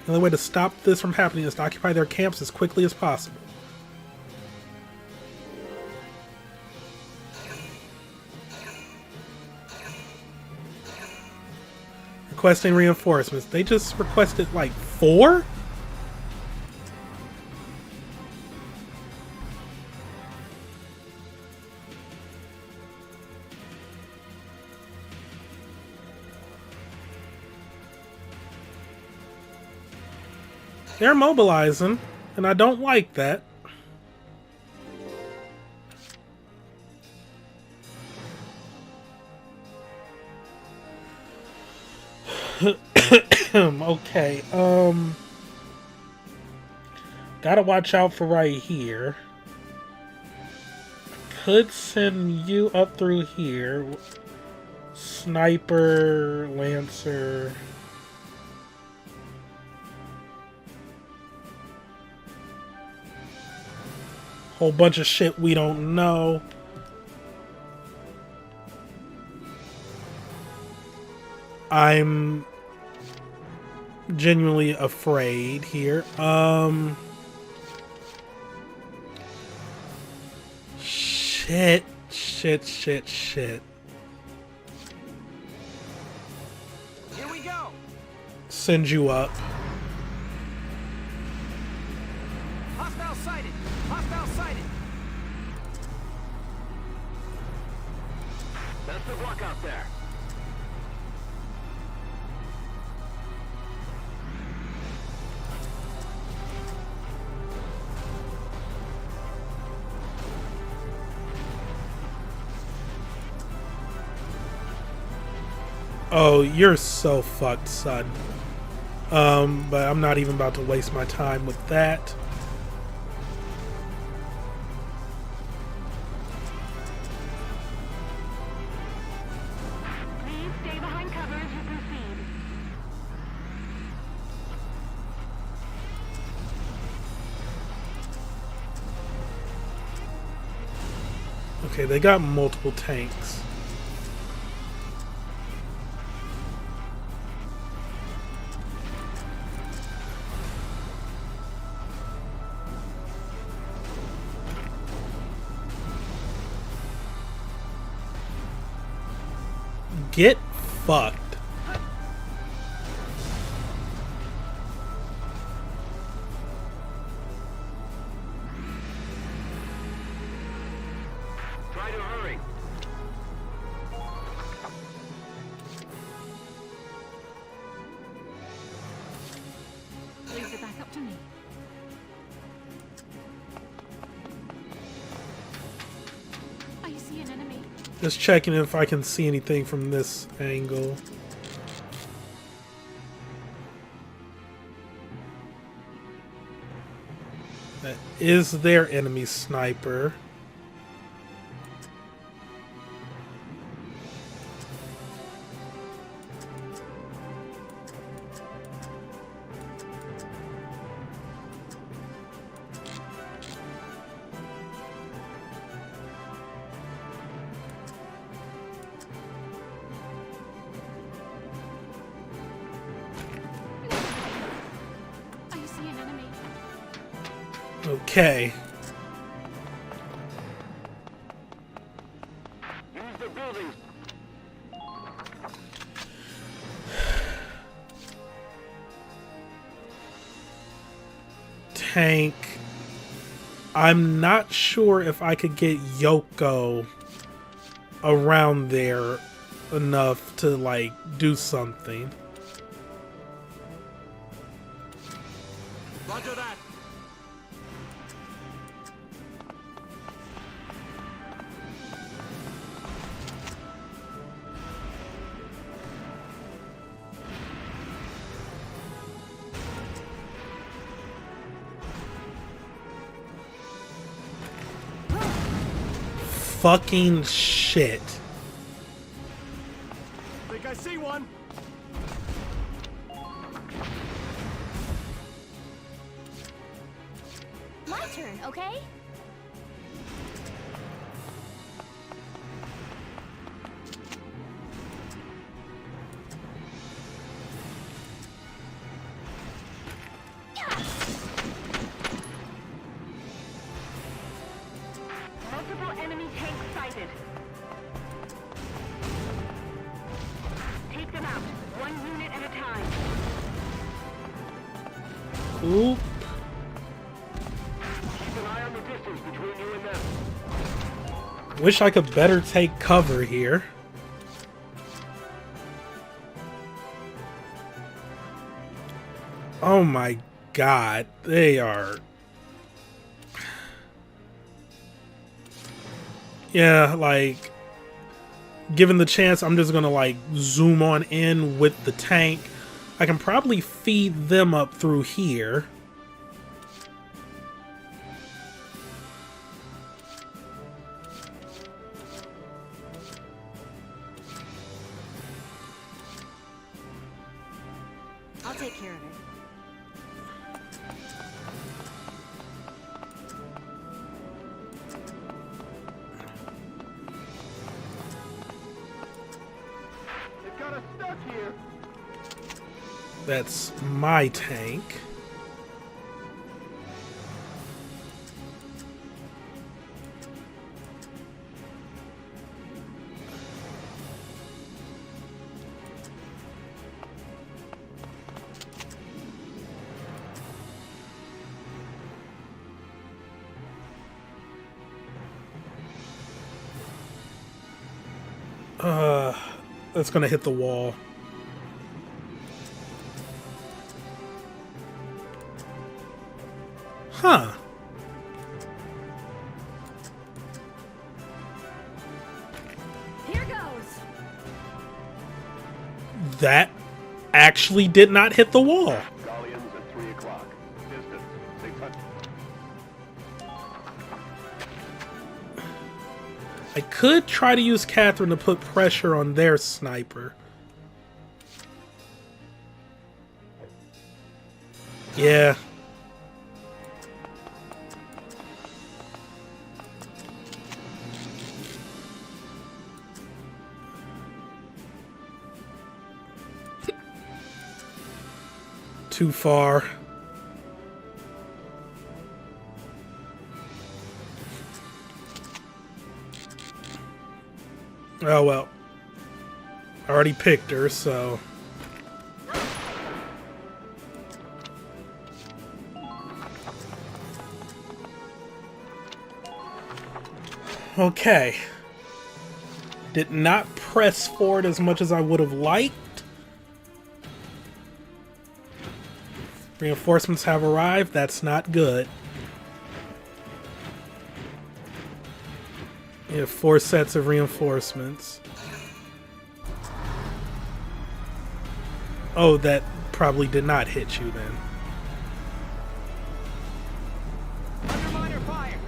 The only way to stop this from happening is to occupy their camps as quickly as possible. Requesting reinforcements. They just requested like 4? They're mobilizing, and I don't like that. Okay, gotta watch out for right here. Could send you up through here. Sniper, Lancer. Whole bunch of shit we don't know. I'm genuinely afraid here. Shit. Here we go. Send you up. Hostile sighted. Hostile sighted. Best of luck out there. Oh, you're so fucked, son. But I'm not even about to waste my time with that. Okay, they got multiple tanks. Get fucked. Try to hurry. Leave it back up to me. I see an enemy. Just checking if I can see anything from this angle. That is their enemy sniper. I see an enemy. Okay. Use the buildings. Tank. I'm not sure if I could get Yoko around there enough to, like, do something. Roger that. Fucking shit. Think I see one. My turn, okay? Multiple enemy tanks sighted. Take them out, one unit at a time. Oop. Keep an eye on the distance between you and them. Wish I could better take cover here. Oh my god, they are... Yeah, like, given the chance, I'm just gonna, like, zoom on in with the tank. I can probably feed them up through here. I'll take care of it. They've got us stuck here. That's my tank. That's gonna hit the wall. Huh. Here goes. That actually did not hit the wall. Galleons at 3 o'clock. Distance 600. I could try to use Catherine to put pressure on their sniper. Yeah. too far. Oh well. I already picked her, so... Okay. Did not press forward as much as I would have liked. Reinforcements have arrived. That's not good. We have 4 sets of reinforcements. Oh, that probably did not hit you then. Underminer fire!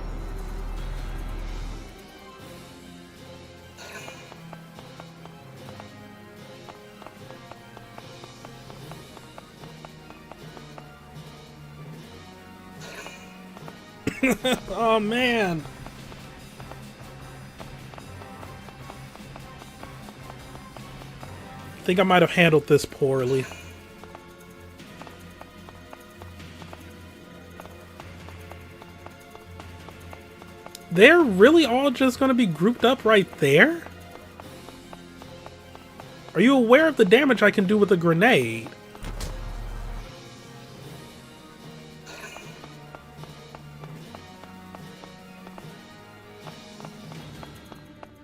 Oh man. I think I might have handled this poorly. They're really all just going to be grouped up right there? Are you aware of the damage I can do with a grenade?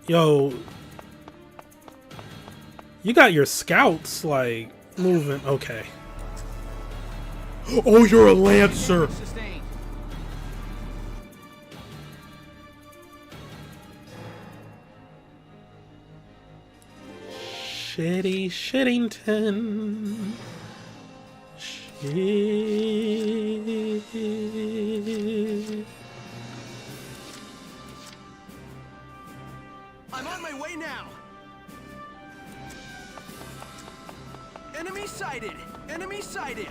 Yo, you got your scouts, like, moving. Okay. Oh, you're a lancer! Sustained. Shitty Shittington. Shit. I'm on my way now. Enemy sighted! Enemy sighted!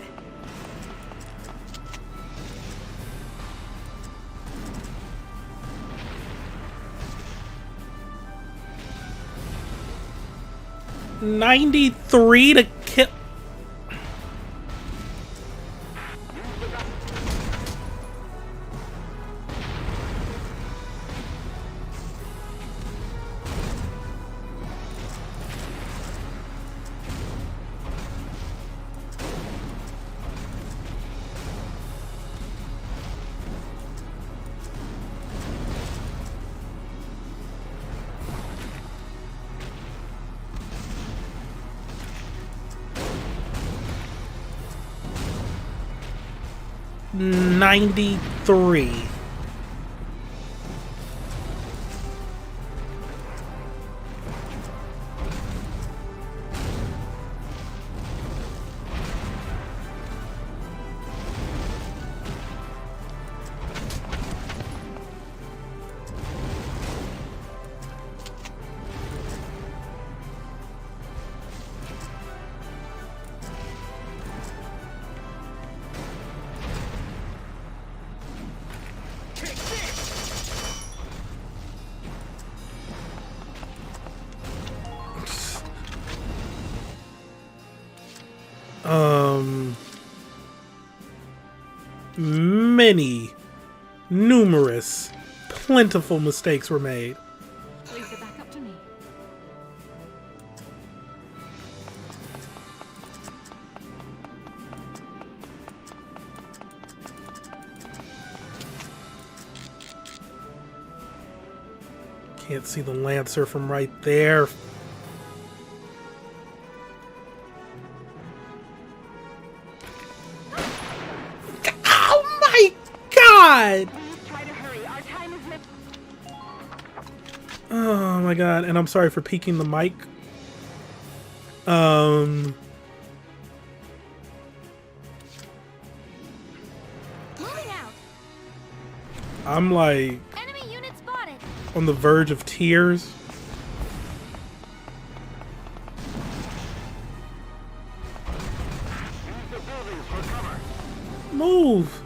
$93 to kill. $93. Many, numerous, plentiful mistakes were made. Leave the back up to me. Can't see the Lancer from right there. Oh my god! Try to hurry. Our time is limited. Oh my god, and I'm sorry for peeking the mic. Moving out. I'm like Enemy unit spotted. on the verge of tears. Use the buildings for cover. Move!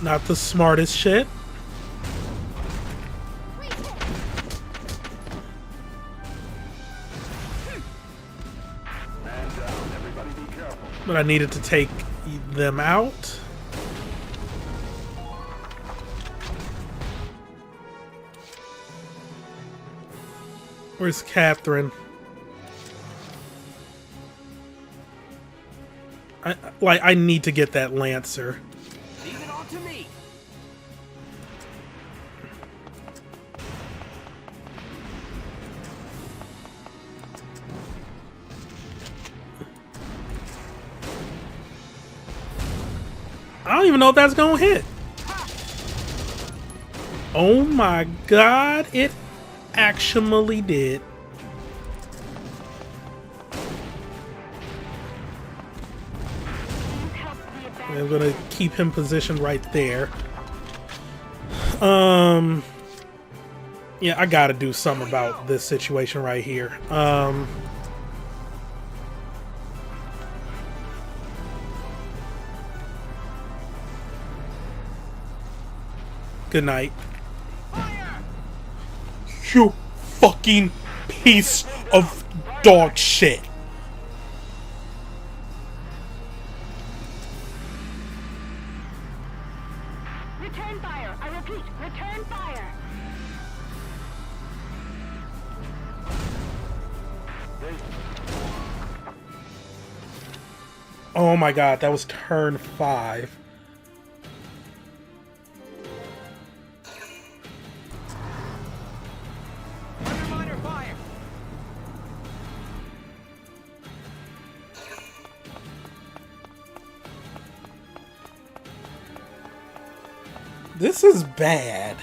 Not the smartest shit. But I needed to take them out. Where's Catherine? I need to get that Lancer. Leave it all to me. I don't even know if that's gonna hit. Oh my god, it actually did. I'm gonna keep him positioned right there. Yeah, I gotta do something about this situation right here. Good night. You fucking piece of dog shit. Return fire. I repeat, return fire. Oh my god, that was turn 5. Underminer fire. This is bad.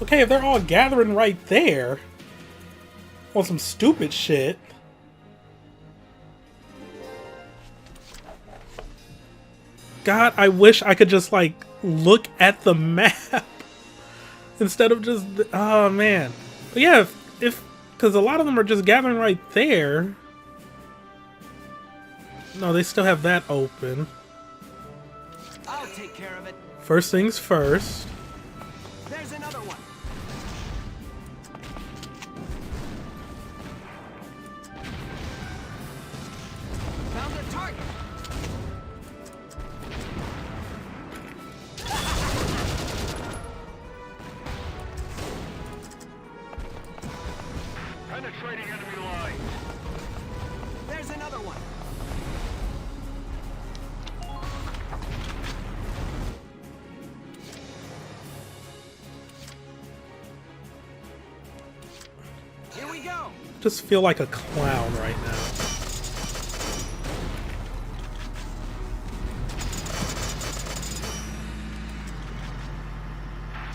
Okay, if they're all gathering right there on some stupid shit. God, I wish I could just like look at the map instead of just, oh man. But yeah, if because a lot of them are just gathering right there. No, they still have that open. I'll take care of it. First things first. There's another one. Found a target. Penetrating enemy lines. There's another one. Here we go. Just feel like a clown right now.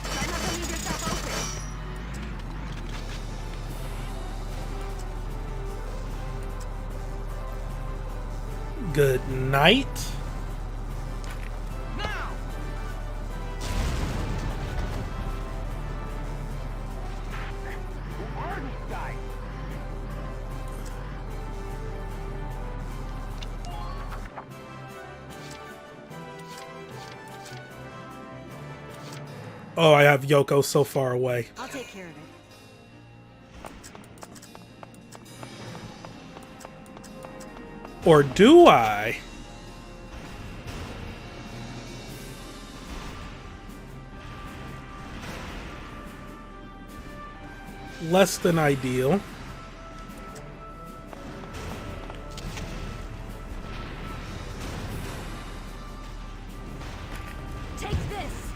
Try not to leave yourself open. Good night. Now. Who are these guys? Oh, I have Yoko so far away. I'll take care of it. Or do I? Less than ideal. Take this.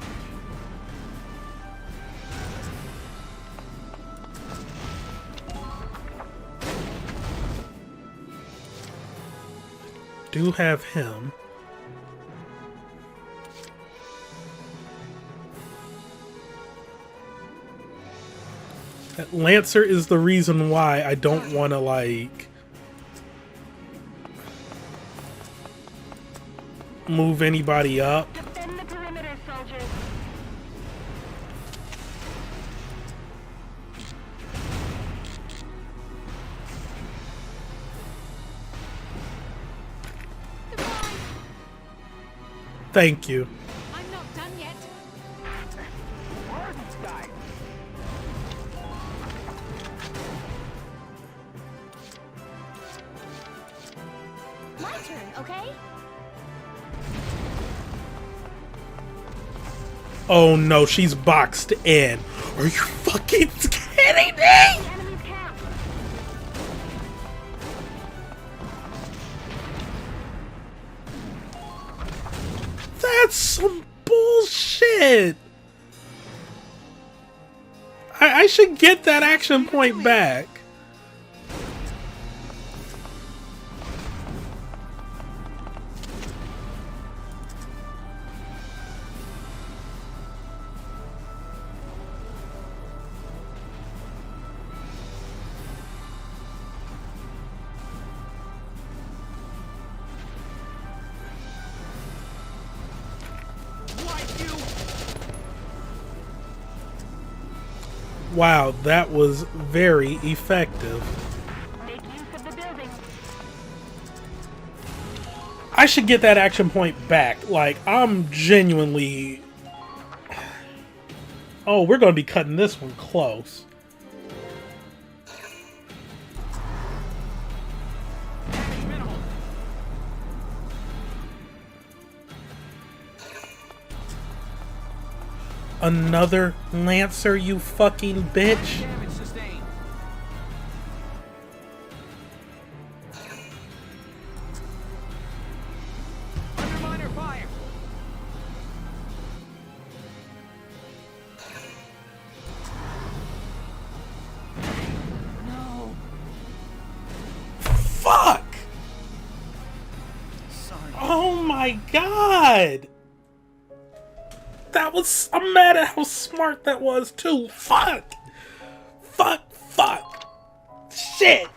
Do have him. That Lancer is the reason why I don't want to, like, move anybody up. Defend the perimeter, soldiers. Thank you. I'm not done yet. My turn, okay? Oh no, she's boxed in. Are you fucking kidding me? Enemy's camp. That's some bullshit. I should get that action point back. Wow, that was very effective. Make use of the building. I should get that action point back. Like, I'm genuinely... Oh, we're going to be cutting this one close. Another Lancer, you fucking bitch. Damage sustained. Underminer fire. No. Fuck! Sorry. Oh my god! That was... I'm mad at how smart that was, too. Fuck! Fuck! Fuck! Shit!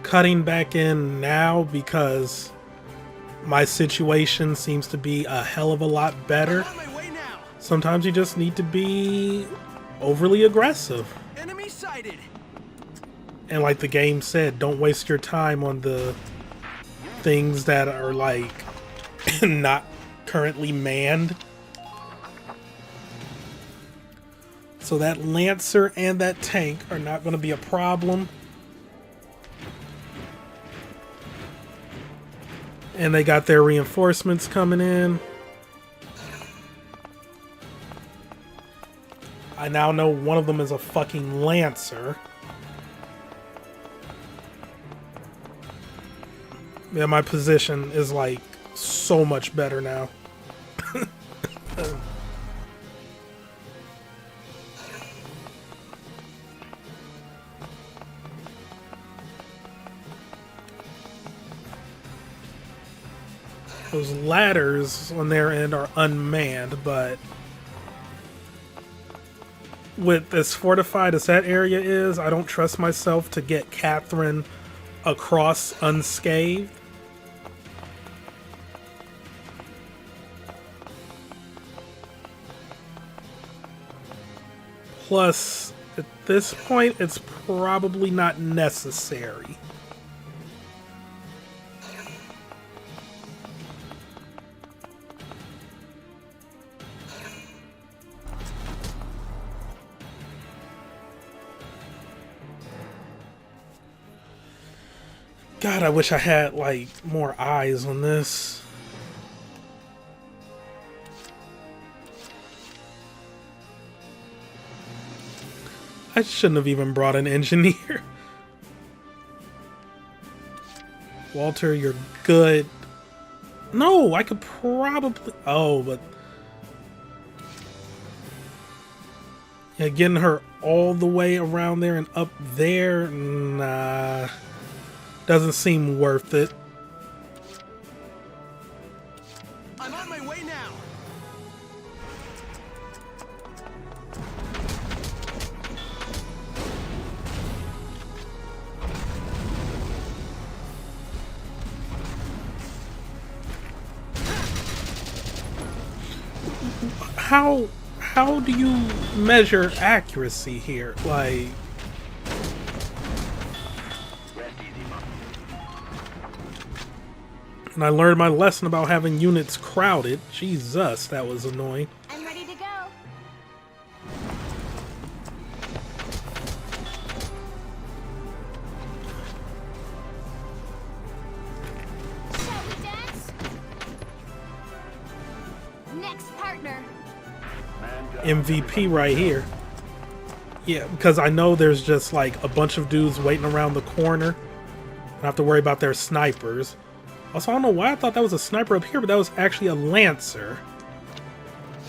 cutting back in now because my situation seems to be a hell of a lot better. Sometimes you just need to be overly aggressive. Enemy sighted. And like the game said, don't waste your time on the things that are like not currently manned. So that Lancer and that tank are not going to be a problem. And they got their reinforcements coming in. I now know one of them is a fucking Lancer. Yeah, my position is like so much better now. Those ladders on their end are unmanned, but with as fortified as that area is, I don't trust myself to get Catherine across unscathed. Plus, at this point, it's probably not necessary. God, I wish I had, like, more eyes on this. I shouldn't have even brought an engineer. Walter, you're good. No, I could probably... Oh, but... Yeah, getting her all the way around there and up there? Nah... Doesn't seem worth it. I'm on my way now. How do you measure accuracy here? Like... And I learned my lesson about having units crowded. Jesus, that was annoying. I'm ready to go. Shall we dance? Next partner. MVP right here. Yeah, because I know there's just like a bunch of dudes waiting around the corner. I don't have to worry about their snipers. Also, I don't know why I thought that was a sniper up here, but that was actually a Lancer.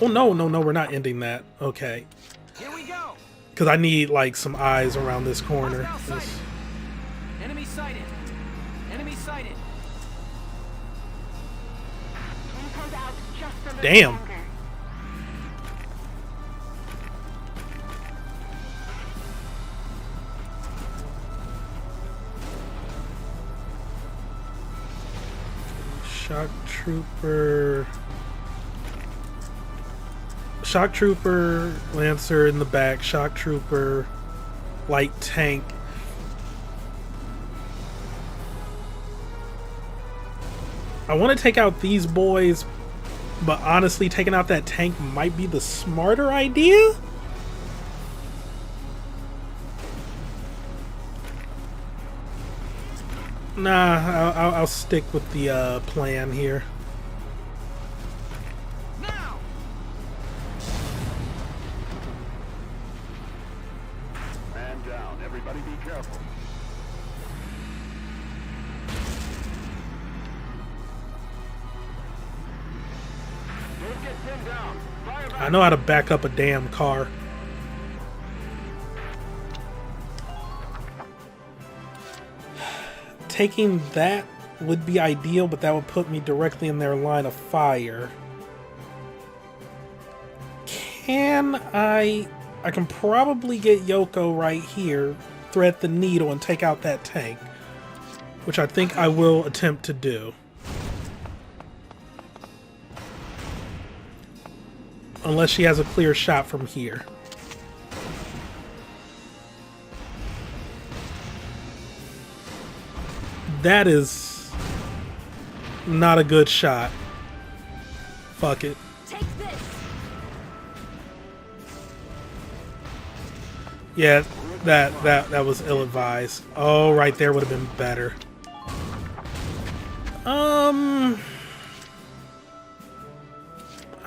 Oh, no, we're not ending that. Okay. Here we go. Because I need, like, some eyes around this corner. Enemy sighted. Enemy sighted. Damn. Shock Trooper, Lancer in the back, Shock Trooper, light tank. I want to take out these boys, but honestly, taking out that tank might be the smarter idea. Nah, I'll stick with the plan here. Now. Man down. Everybody be careful. Don't get pinned down. Fire back. I know how to back up a damn car. Taking that would be ideal, but that would put me directly in their line of fire. Can I can probably get Yoko right here, thread the needle, and take out that tank. which I think I will attempt to do. Unless she has a clear shot from here. That is not a good shot. Fuck it. Take this. Yeah, that was ill-advised. Oh, right there would have been better.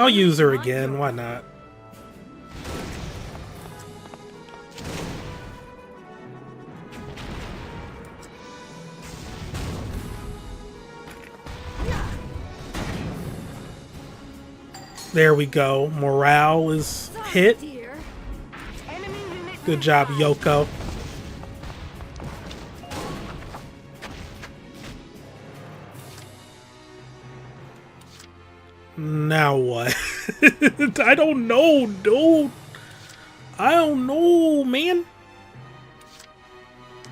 I'll use her again. Why not? There we go. Morale is hit. Good job, Yoko. Now what? I don't know, dude. I don't know, man.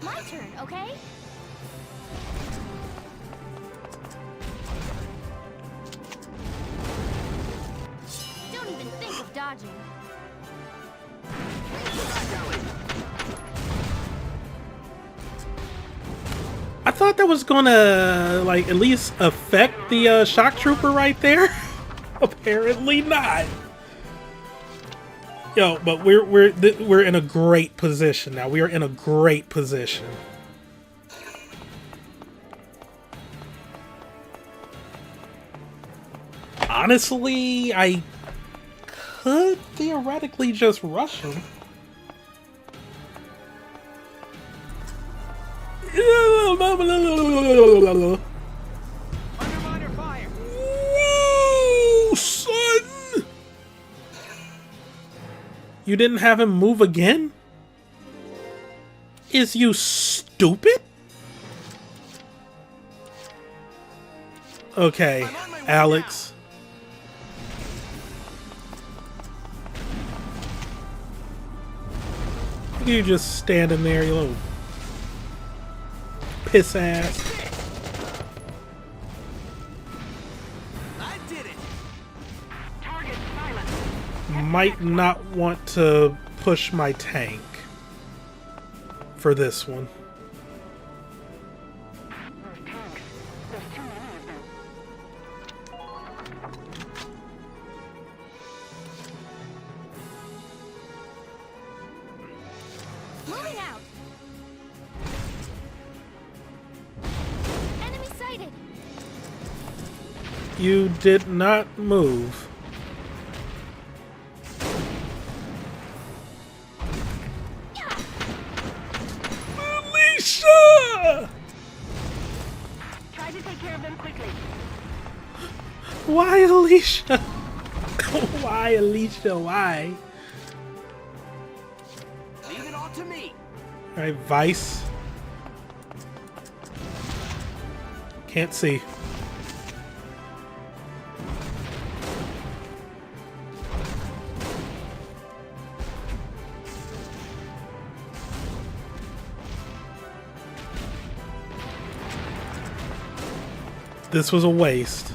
My turn, okay? Don't even think of dodging. I thought that was gonna, like, at least affect the shock trooper right there. Apparently not. Yo, but we're in a great position now. We are in a great position. Honestly, I could theoretically just rush him. Underminer fire. Whoa, son! You didn't have him move again? Is you stupid? Okay, Alex. You just standing there, you little piss ass. I did it. Target silent. Might not want to push my tank for this one. Those tanks. There's too many of them. Moving out. Enemy sighted. You did not move. Alicia! Try to take care of them quickly. Why, Alicia? Why, Alicia? Why? Leave it all to me. Alright, Vice. Can't see. This was a waste.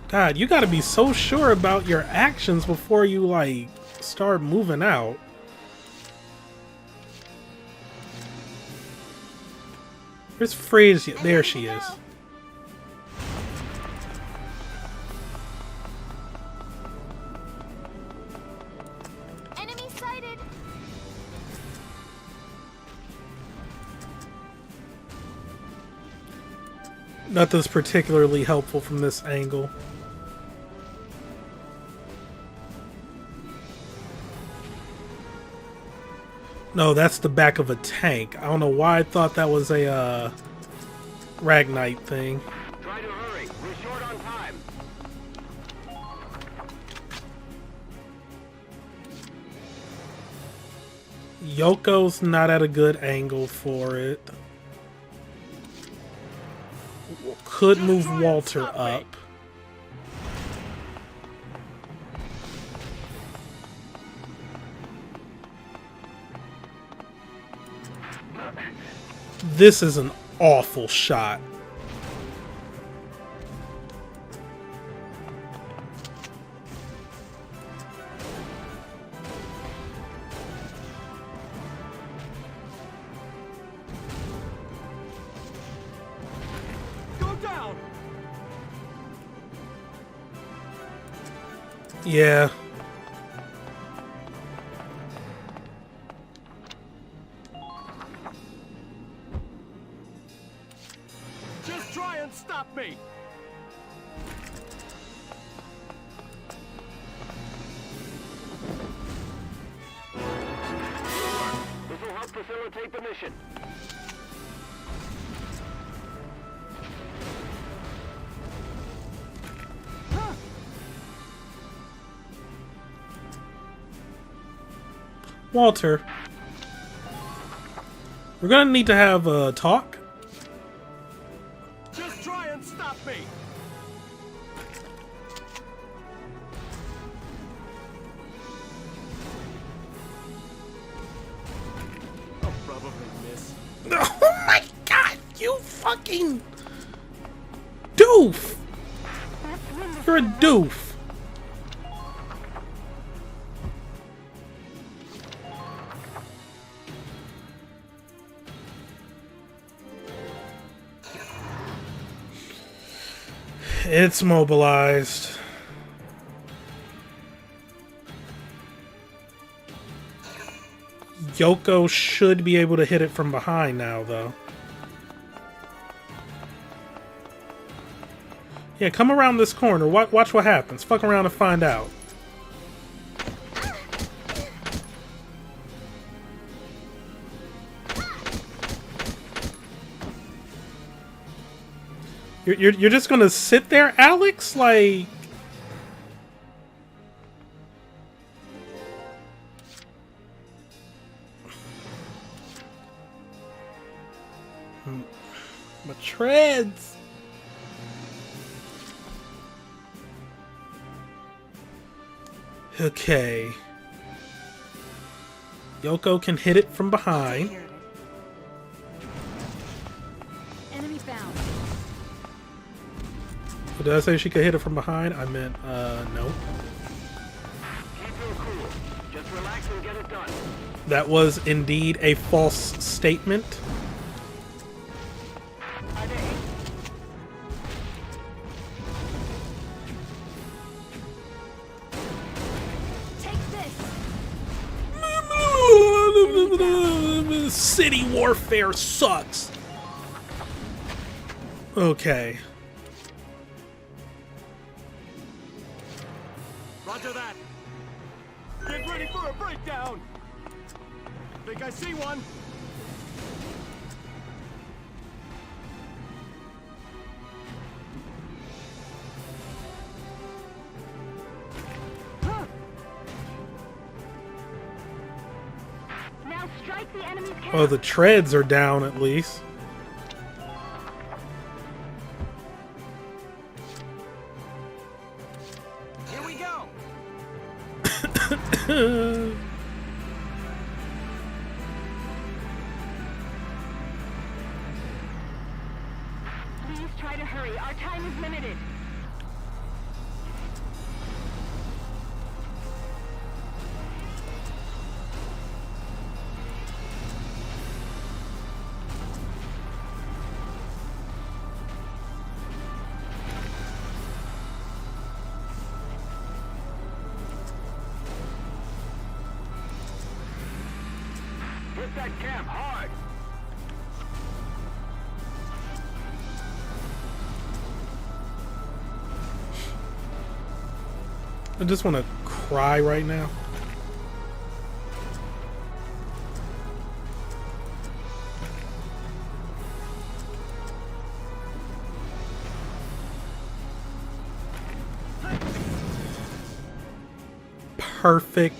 God, you gotta be so sure about your actions before you, like, start moving out. Where's Frisia? There she is. Enemy sighted. Nothing's particularly helpful from this angle. No, that's the back of a tank. I don't know why I thought that was a Ragnite thing. Try to hurry. We're short on time. Yoko's not at a good angle for it. Could move Walter up. This is an awful shot. Go down! Yeah. Just try and stop me! This will help facilitate the mission. Walter, we're gonna need to have a talk. Just try and stop me! I'll probably miss. Oh my god, you fucking doof! You're a doof. It's mobilized. Yoko should be able to hit it from behind now, though. Yeah, come around this corner. Watch what happens. Fuck around and find out. You're just gonna sit there, Alex? Like... My treads! Okay. Yoko can hit it from behind. Enemy found. Did I say she could hit it from behind? I meant, no. Keep your cool. Just relax and get it done. That was indeed a false statement. Are they? Take this! City warfare sucks. Okay. Roger that! Get ready for a breakdown! Think I see one? Now strike the enemy's camp! Oh, the treads are down at least. Here we go! Please try to hurry. Our time is limited. Hit that camp hard. I just want to cry right now. Perfect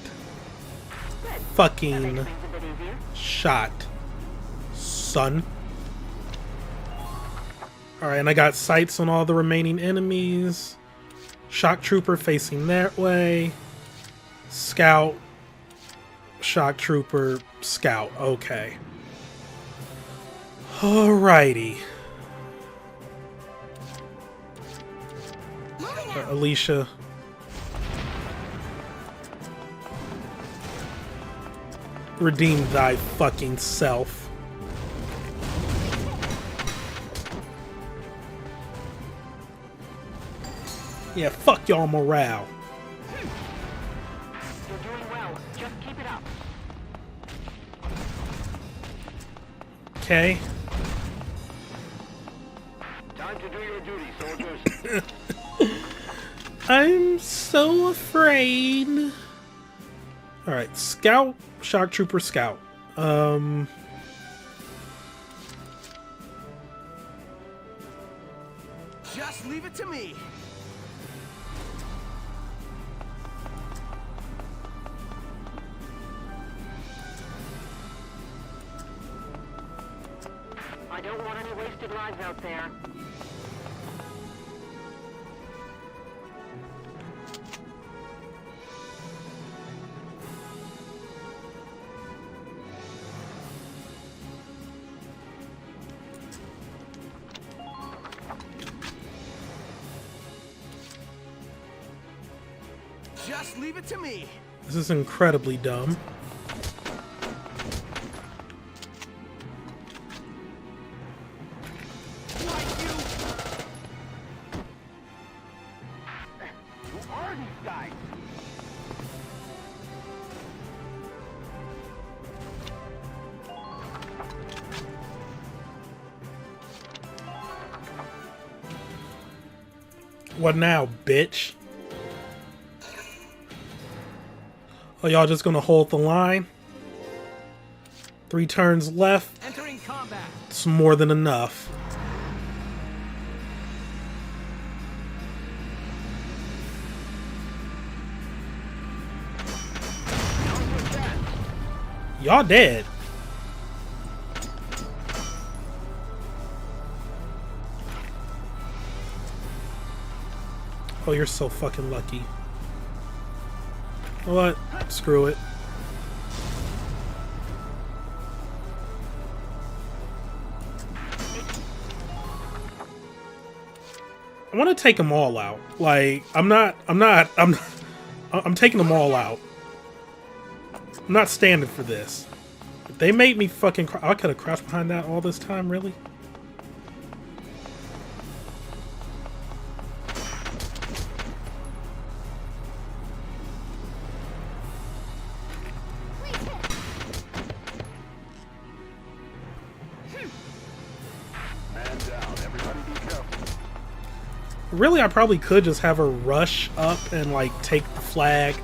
fucking shot, son. Alright, and I got sights on all the remaining enemies. Shock Trooper facing that way. Scout. Shock Trooper. Scout. Okay. Alrighty. Alicia. Redeem thy fucking self. Yeah, fuck y'all morale. You're doing well. Just keep it up. Okay. Time to do your duty, soldiers. I'm so afraid. Alright, Scout, Shock Trooper, Scout. Just leave it to me. I don't want any wasted lives out there. Just leave it to me. This is incredibly dumb. Who are these guys? What now, bitch? Oh, y'all just gonna hold the line? 3 turns left. Entering combat. It's more than enough. Y'all dead. Oh, you're so fucking lucky. What? Screw it. I want to take them all out. Like, I'm taking them all out. I'm not standing for this. If they made me fucking I could have crouched behind that all this time, really? Really, I probably could just have her rush up and, like, take the flag.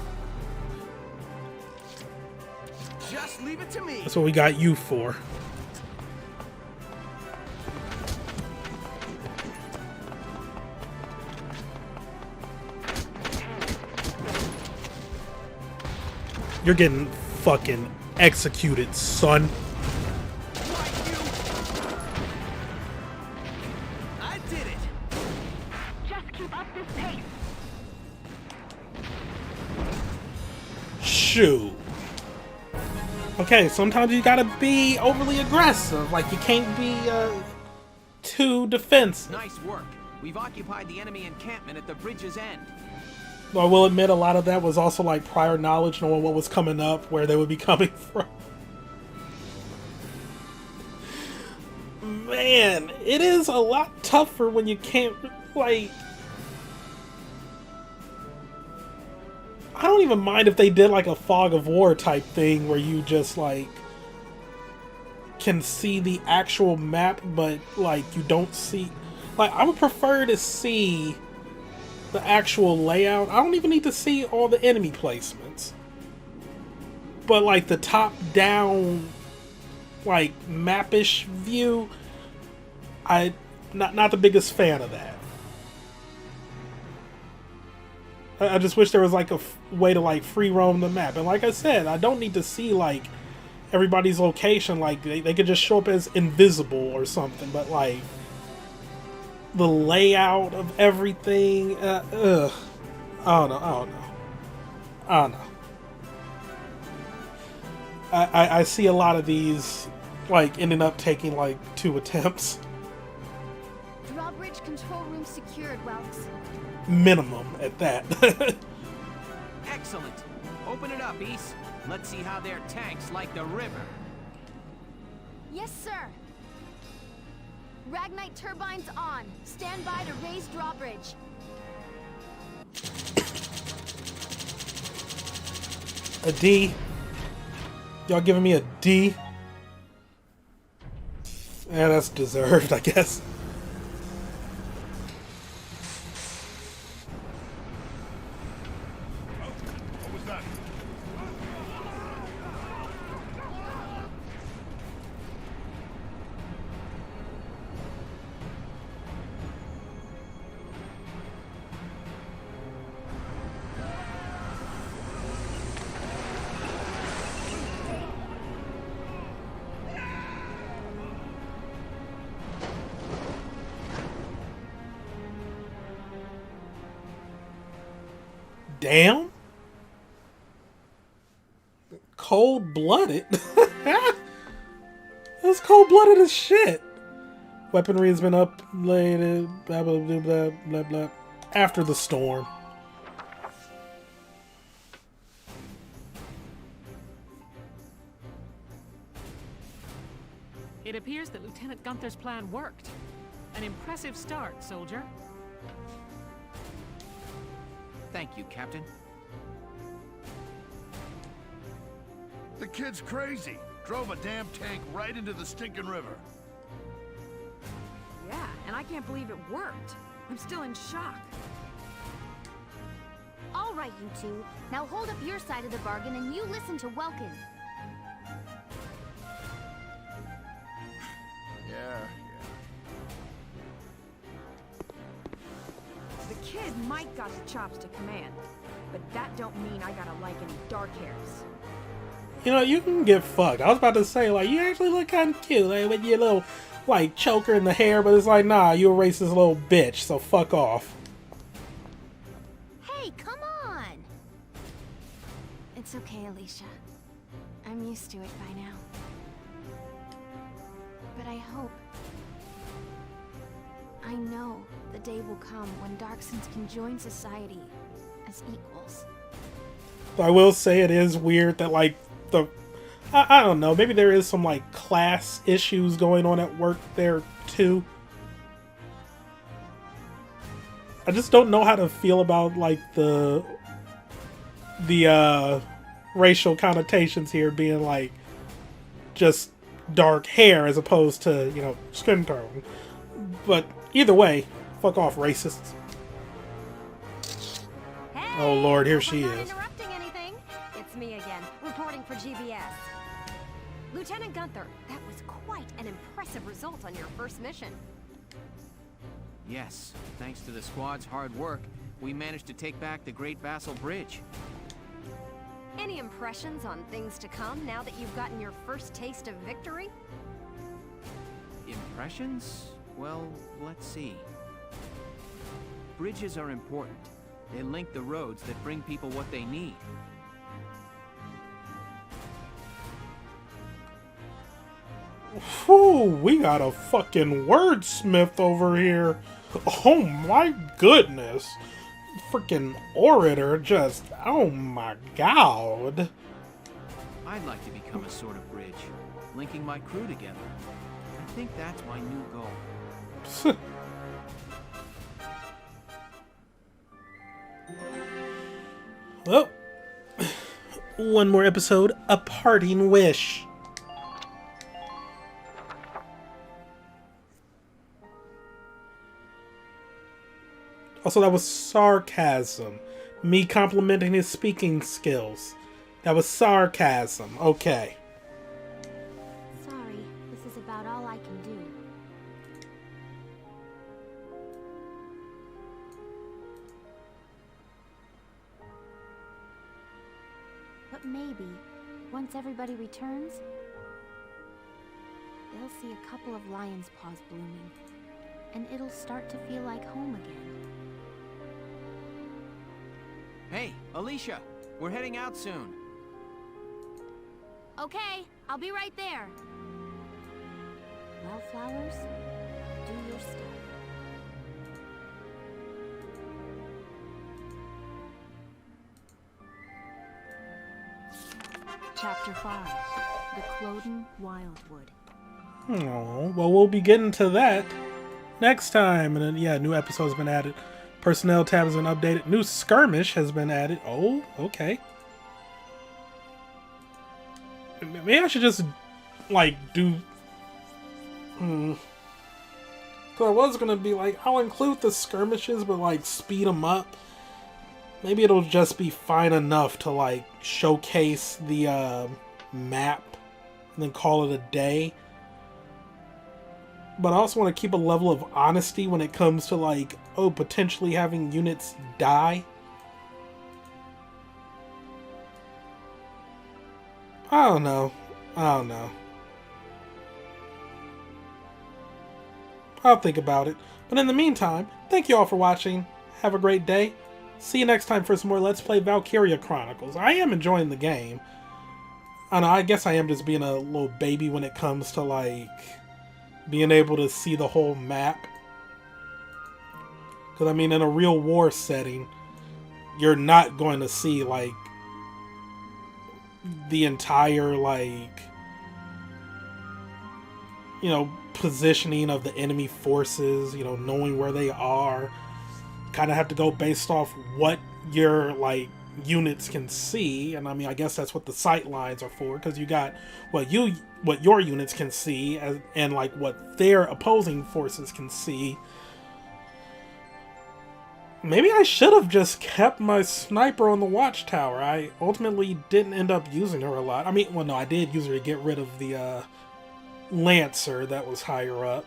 Just leave it to me. That's what we got you for. You're getting fucking executed, son. Shoot. Okay, sometimes you gotta be overly aggressive. Like, you can't be too defensive. Nice work. We've occupied the enemy encampment at the bridge's end. I will admit a lot of that was also like prior knowledge, knowing what was coming up, where they would be coming from. Man, it is a lot tougher when you can't, like... I don't even mind if they did like a fog of war type thing where you just like can see the actual map, but like you don't see, like, I would prefer to see the actual layout. I don't even need to see all the enemy placements, but like the top down like map-ish view, I not the biggest fan of that. I just wish there was like a way to like free roam the map. And like I said, I don't need to see like everybody's location. Like they could just show up as invisible or something. But like the layout of everything, I don't know. I see a lot of these like ending up taking like 2 attempts. Drawbridge control room secured, Welks. Minimum at that. Excellent. Open it up, East. Let's see how their tanks like the river. Yes, sir. Ragnite turbines on. Stand by to raise drawbridge. A D. Y'all giving me a D? Yeah, that's deserved, I guess. What was that? Damn. Cold-blooded. That's cold-blooded as shit. Weaponry has been uploaded, blah, blah, blah, blah, blah, blah. After the storm. It appears that Lieutenant Gunther's plan worked. An impressive start, soldier. Thank you, Captain. The kid's crazy. Drove a damn tank right into the stinking river. Yeah, and I can't believe it worked. I'm still in shock. All right, you two. Now hold up your side of the bargain and you listen to Welkin. Yeah. The kid might got the chops to command, but that don't mean I gotta like any dark hairs. You know, you can get fucked. I was about to say, like, you actually look kind of cute, like, with your little, like, choker in the hair, but it's like, nah, you a racist little bitch, so fuck off. Hey, come on! It's okay, Alicia. I'm used to it by now. But I hope... I know the day will come when Darksons can join society as equals. I will say it is weird that, like, I don't know, maybe there is some, like, class issues going on at work there, too. I just don't know how to feel about, like, the racial connotations here being, like, just dark hair as opposed to, you know, skin tone. But either way, fuck off, racists. Hey, Oh, Lord, here hope she I'm not is. interrupting anything. It's me again, reporting for GBS. Lieutenant Gunther, that was quite an impressive result on your first mission. Yes, thanks to the squad's hard work, we managed to take back the Great Vassal Bridge. Any impressions on things to come now that you've gotten your first taste of victory? Impressions? Well, let's see. Bridges are important. They link the roads that bring people what they need. Whew, we got a fucking wordsmith over here. Oh my goodness. Freaking orator just, oh my god. I'd like to become a sort of bridge, linking my crew together. I think that's my new goal. Well, one more episode, A Parting Wish. Also, that was sarcasm. Me complimenting his speaking skills. That was sarcasm. Okay. Sorry, this is about all I can do. But maybe, once everybody returns, they'll see a couple of lion's paws blooming, and it'll start to feel like home again. Hey, Alicia, we're heading out soon. Okay, I'll be right there. Wildflowers, do your stuff. Chapter 5. The Cloden Wildwood. Oh, well, we'll be getting to that next time. And then, yeah, new episode's been added. Personnel tab has been updated. New skirmish has been added. Oh, okay. Maybe I should just, like, do... So I was gonna be like, I'll include the skirmishes, but, like, speed them up. Maybe it'll just be fine enough to, like, showcase the map and then call it a day. But I also want to keep a level of honesty when it comes to, like, oh, potentially having units die. I don't know. I'll think about it. But in the meantime, thank you all for watching. Have a great day. See you next time for some more Let's Play Valkyria Chronicles. I am enjoying the game. I know, I guess I am just being a little baby when it comes to, like, being able to see the whole map. Because, I mean, in a real war setting, you're not going to see, like, the entire, like, you know, positioning of the enemy forces, you know, knowing where they are. Kind of have to go based off what your, like, units can see. And I mean, I guess that's what the sight lines are for, because you got what your units can see and like what their opposing forces can see. Maybe I should have just kept my sniper on the watchtower. I ultimately didn't end up using her a lot. I mean, well, no, I did use her to get rid of the Lancer that was higher up.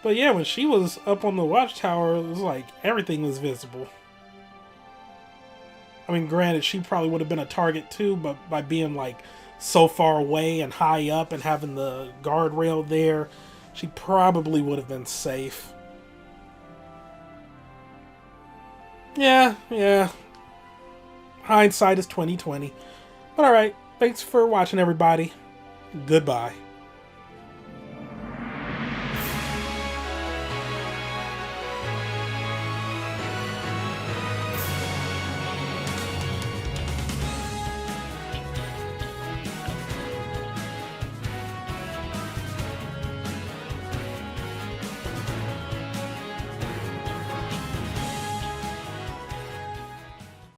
But yeah, when she was up on the watchtower, it was like everything was visible. I mean, granted, she probably would have been a target too, but by being like so far away and high up and having the guardrail there, she probably would have been safe. Yeah. Hindsight is 20/20. But alright, thanks for watching, everybody. Goodbye.